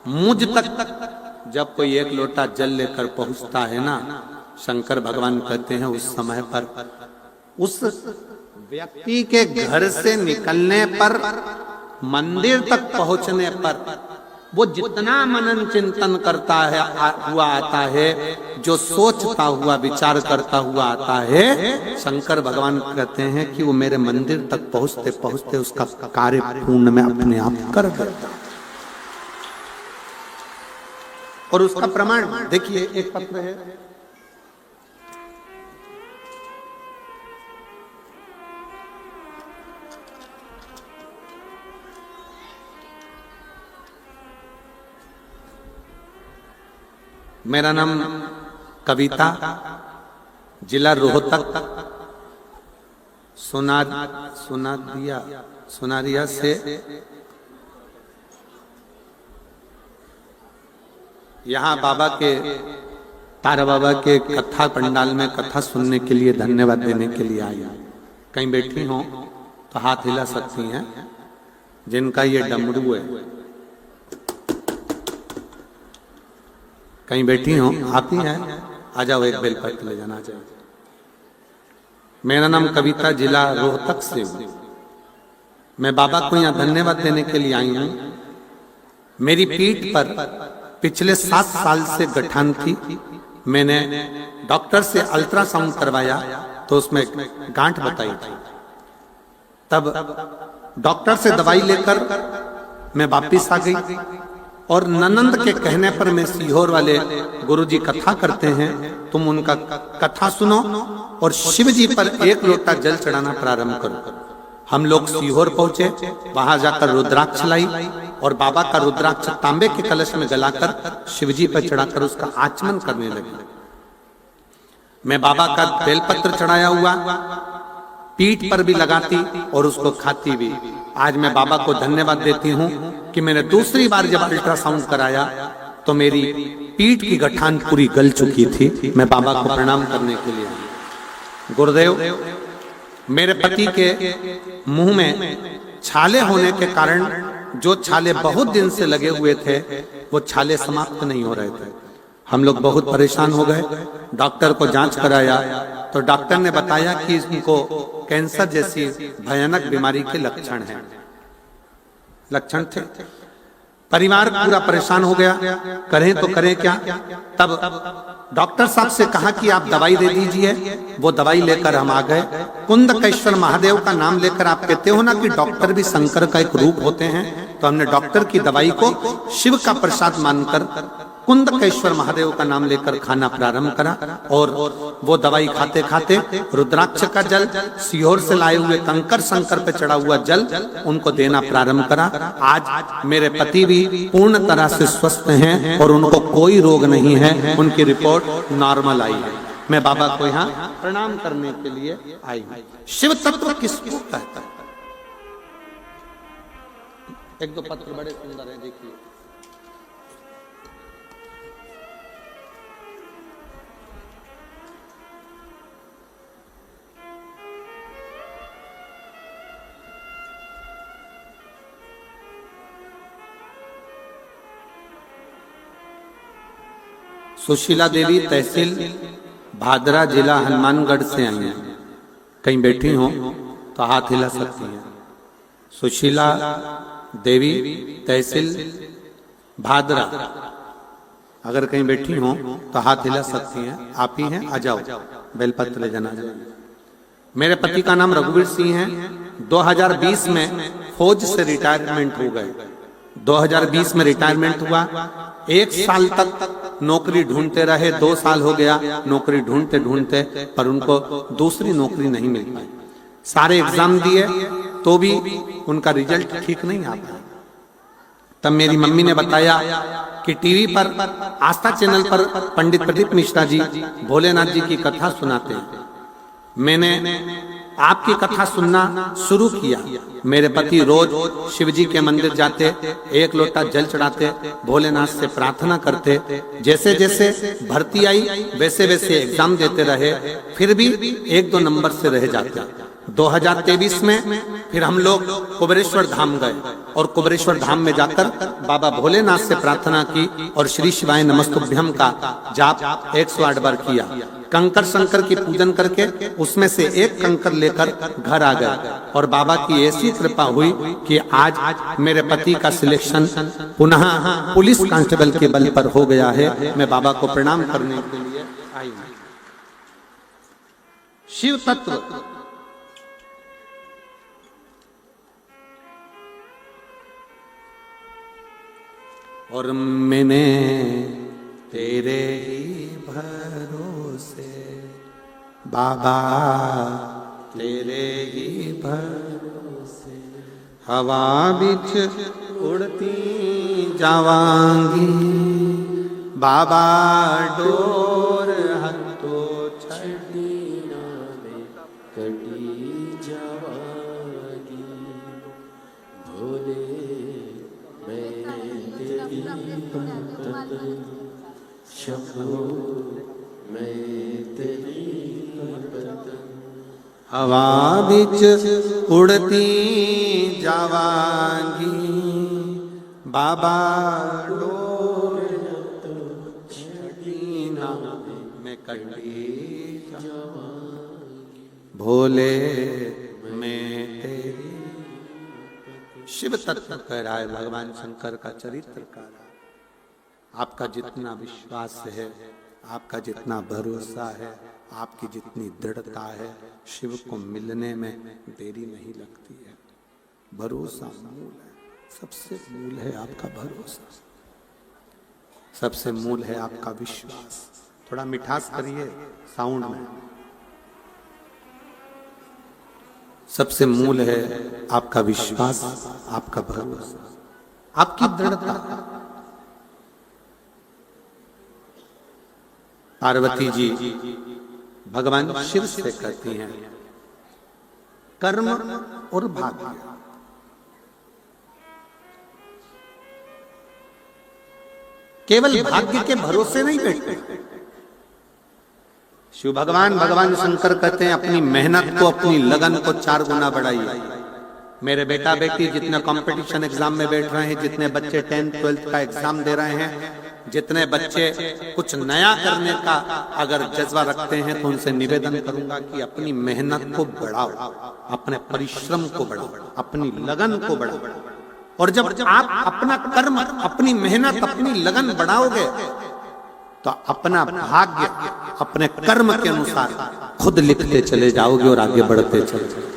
मुझ तक जब कोई एक लोटा जल लेकर पहुंचता है ना, शंकर भगवान कहते हैं उस समय पर, उस व्यक्ति के घर से निकलने पर, मंदिर तक पहुंचने पर वो जितना मनन चिंतन करता है हुआ आता है, जो सोचता हुआ विचार करता हुआ आता है, शंकर भगवान कहते हैं कि वो मेरे मंदिर तक पहुंचते पहुंचते उसका कार्य पूर्ण में अपने आप कर देता। और उसका प्रमाण देखिए, एक पत्र है, मेरा नाम कविता, जिला रोहतक, सुनारिया से यहाँ बाबा के, तारा बाबा के कथा पंडाल में कथा सुनने के लिए, धन्यवाद देने के लिए आई। कहीं बैठी हो तो हाथ हिला सकती हैं जिनका ये डमरू है। कहीं बैठी हो, आती हैं, आ जाओ, एक बेलपत्र ले जाना चाहिए। मेरा नाम कविता, जिला रोहतक से हूँ। मैं बाबा को यहाँ धन्यवाद देने के लिए आई हूँ। मेरी पीठ पर पिछले 7 साल से गठान थी। मैंने डॉक्टर से अल्ट्रासाउंड करवाया तो उसमें गांठ बताई थी। तब डॉक्टर से दवाई लेकर मैं वापिस आ गई और ननंद के कहने पर मैं सीहोर वाले गुरुजी कथा करते हैं, तुम उनका कथा सुनो और शिव जी पर 1 लोटा जल चढ़ाना प्रारंभ करो। हम लोग सीहोर पहुंचे, वहां जाकर रुद्राक्ष लाई और बाबा का रुद्राक्ष तांबे के कलश में जलाकर शिवजी पर चढ़ाकर उसका आचमन करने लगे। मैं बाबा का बेलपत्र चढ़ाया हुआ पीठ पर भी लगाती और उसको खाती भी। आज मैं बाबा को धन्यवाद देती हूँ कि मैंने दूसरी बार जब अल्ट्रासाउंड कराया तो मेरी पीठ की गठान पूरी गल चुकी थी। मैं बाबा को प्रणाम करने के लिए आई। गुरुदेव, मेरे पति के मुंह में छाले होने के कारण जो छाले बहुत दिन से लगे हुए थे वो छाले समाप्त नहीं हो रहे थे। हम लोग बहुत परेशान हो गए। डॉक्टर को जांच कराया तो डॉक्टर ने बताया कि इनको कैंसर जैसी भयानक बीमारी के लक्षण थे। परिवार पूरा परेशान हो गया, करें तो करें क्या। तब डॉक्टर साहब से कहा कि आप दवाई दे दीजिए। वो दवाई लेकर हम आ गए। कुंदकेश्वर महादेव का नाम लेकर, आप कहते हो ना कि डॉक्टर भी शंकर का एक रूप होते हैं, तो हमने डॉक्टर की दवाई को शिव का प्रसाद मानकर कुंदकेश्वर महादेव का नाम लेकर खाना प्रारंभ करा। और वो दवाई खाते खाते रुद्राक्ष का जल, सीहोर से लाए हुए कंकर शंकर पे चढ़ा हुआ जल उनको देना प्रारंभ करा। आज मेरे पति भी पूर्ण तरह से स्वस्थ हैं और उनको कोई रोग नहीं है। उनकी रिपोर्ट नॉर्मल आई है। मैं बाबा को यहाँ प्रणाम करने के लिए आई हूँ। शिव तत्व किसको कहता है? 1-2 पत्र बड़े सुंदर है, देखिए। सुशीला देवी, तहसील भादरा, जिला हनुमानगढ़ से आई हैं। कहीं बैठी हो तो हाथ हिला सकती हैं। सुशीला देवी, तहसील भादरा, अगर कहीं बैठी हो तो हाथ हिला सकती हैं। आप ही हैं, आ जाओ, बेलपत्र ले जाना। मेरे पति का नाम रघुवीर सिंह है। 2020 में फौज से रिटायरमेंट हो गए। 2020 में रिटायरमेंट हुआ। 1 साल तक नौकरी ढूंढते रहे। 2 साल हो गया नौकरी ढूंढते ढूंढते, पर उनको दूसरी नौकरी नहीं मिल पाई। सारे एग्जाम दिए तो भी उनका रिजल्ट ठीक नहीं आ पाया। तब मेरी मम्मी ने बताया कि टीवी पर आस्था चैनल पर पंडित प्रदीप मिश्रा जी भोलेनाथ जी की कथा सुनाते हैं। मैंने आपकी कथा सुनना शुरू किया। मेरे पति रोज शिव जी के मंदिर जाते, 1 लोटा जल चढ़ाते, भोलेनाथ से प्रार्थना करते। जैसे जैसे भर्ती आई वैसे वैसे एग्जाम देते रहे, फिर भी 1-2 नंबर से रह जाते। 2023 में फिर हम लोग कुबेरेश्वर धाम गए और कुबेरेश्वर धाम में जाकर बाबा भोलेनाथ से प्रार्थना की और श्री शिवाय नमस्तुभ्यम का जाप 108 बार किया। कंकर शंकर की पूजन करके उसमें से एक कंकर लेकर घर आ गए और बाबा की ऐसी कृपा हुई कि आज मेरे पति का सिलेक्शन पुनः पुलिस कांस्टेबल के बल पर हो गया है। मैं बाबा को प्रणाम करने के लिए आई हूं। शिव तत्व और मैंने तेरे ही भरोसे बाबा तेरे ही भरोसे हवा बिच उड़ती जावांगी बाबा डोर हथो छड़ी नामे कटी जावागी भोले मैं तेरी भक्त शंभो मैं तेरी भक्त हवा बिच उड़ती जावांगी बाबा डोर छड़ी नामे मैं कटी जावांगी भोले मैं तेरी। शिव तत्व कह रहा है भगवान शंकर का चरित्र का। आपका जितना विश्वास है, आपका जितना भरोसा है, आपकी जितनी दृढ़ता है, शिव को मिलने में देरी नहीं लगती है। भरोसा मूल है, सबसे मूल है आपका भरोसा, सबसे मूल है आपका विश्वास। थोड़ा मिठास करिए साउंड में। सबसे मूल है आपका विश्वास, आपका भरोसा, आपकी दृढ़ता। पार्वती जी भगवान शिव से कहती हैं कर्म और भाग्य। केवल भाग्य के भरोसे नहीं बैठते। शिव भगवान शंकर कहते हैं अपनी मेहनत को, अपनी लगन को 4 गुना बढ़ाइए। मेरे बेटा बेटी जितने कंपटीशन एग्जाम में बैठ रहे हैं, जितने बच्चे 10th 12th का एग्जाम दे रहे हैं, जितने बच्चे कुछ नया करने का अगर जज्बा रखते हैं, तो उनसे निवेदन करूंगा कि अपनी मेहनत को बढ़ाओ, अपने परिश्रम को बढ़ाओ, अपनी लगन को बढ़ाओ। और जब आप अपना कर्म, अपनी मेहनत, अपनी लगन बढ़ाओगे तो अपना भाग्य अपने कर्म के अनुसार खुद लिखते चले जाओगे और आगे बढ़ते चले जाओगे।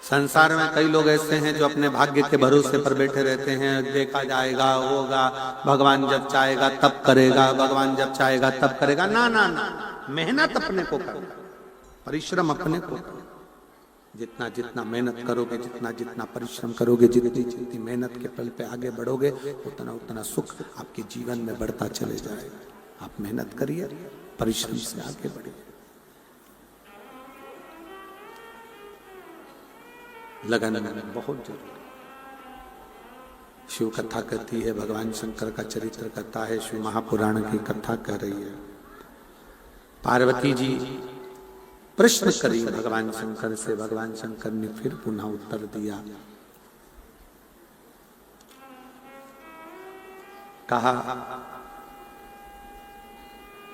संसार में कई लोग ऐसे हैं जो अपने भाग्य के भरोसे पर बैठे रहते हैं। देखा जाएगा, होगा, भगवान जब चाहेगा तब करेगा, भगवान जब चाहेगा तब करेगा। ना ना ना, मेहनत अपने को करो, परिश्रम अपने को करो। जितना जितना मेहनत करोगे, जितना जितना परिश्रम करोगे, जितनी जितनी मेहनत के पल पे आगे बढ़ोगे, उतना उतना सुख आपके जीवन में बढ़ता चले जाएगा। आप मेहनत करिए, परिश्रम से आगे बढ़िए। लगन बहुत जरूरी। शिव कथा कहती है, भगवान शंकर का चरित्र कहता है, शिव महापुराण की कथा कह रही है। पार्वती जी प्रश्न करी भगवान शंकर से। भगवान शंकर ने फिर पुनः उत्तर दिया, कहा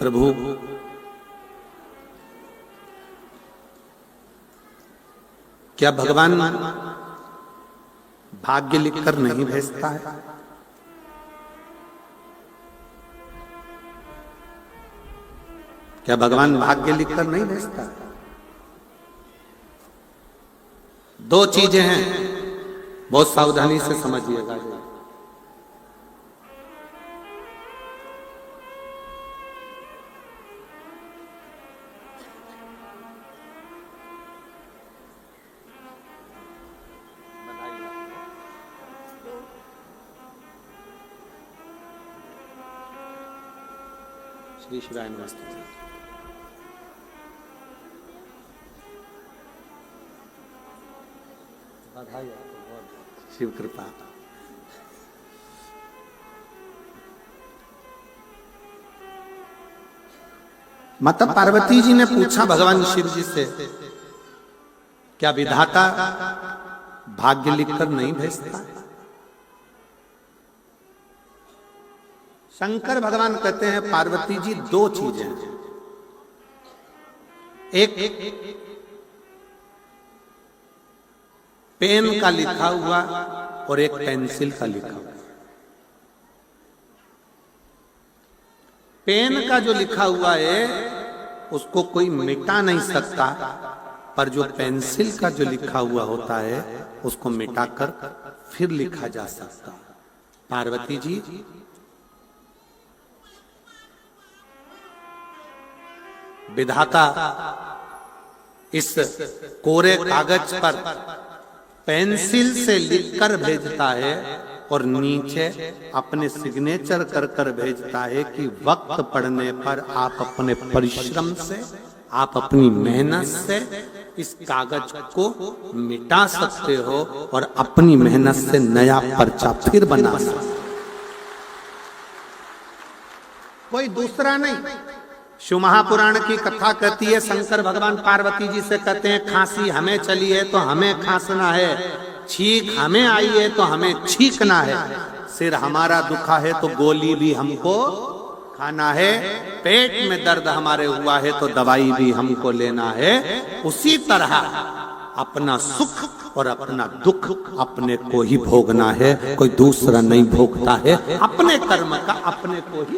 प्रभु क्या भगवान भाग्य लिखकर नहीं भेजता है? क्या भगवान भाग्य लिखकर नहीं भेजता है? 2 चीजें हैं, बहुत सावधानी से समझिएगा। श्री शिवाय नमस्ते। शिव कृपा। माता पार्वती जी ने पूछा भगवान शिव जी से, क्या विधाता भाग्य लिखकर नहीं भेजता? शंकर भगवान कहते हैं पार्वती जी दो चीजें हैं, एक पेन का लिखा हुआ और एक पेंसिल का लिखा हुआ। पेन का जो लिखा हुआ है उसको कोई मिटा नहीं सकता, पर जो पेंसिल का जो लिखा हुआ होता है उसको मिटाकर फिर लिखा जा सकता। पार्वती जी विधाता इस कोरे कागज पर पेंसिल से लिखकर भेजता है और नीचे अपने सिग्नेचर कर कर भेजता है कि वक्त पड़ने पर आप अपने परिश्रम से, आप अपनी मेहनत से इस कागज को मिटा सकते हो और अपनी मेहनत से नया पर्चा फिर बना सकते हो, कोई दूसरा नहीं। शिव महापुराण की कथा कहती है, शंकर भगवान पार्वती जी से कहते हैं खांसी हमें चली है तो हमें खांसना है, छींक हमें आई है तो हमें छींकना है, सिर हमारा दुखा है तो गोली भी हमको खाना है, पेट में दर्द हमारे हुआ है तो दवाई भी हमको लेना है। उसी तरह अपना सुख और अपना दुख अपने को ही भोगना है, कोई दूसरा नहीं भोगता है। अपने कर्म का अपने को ही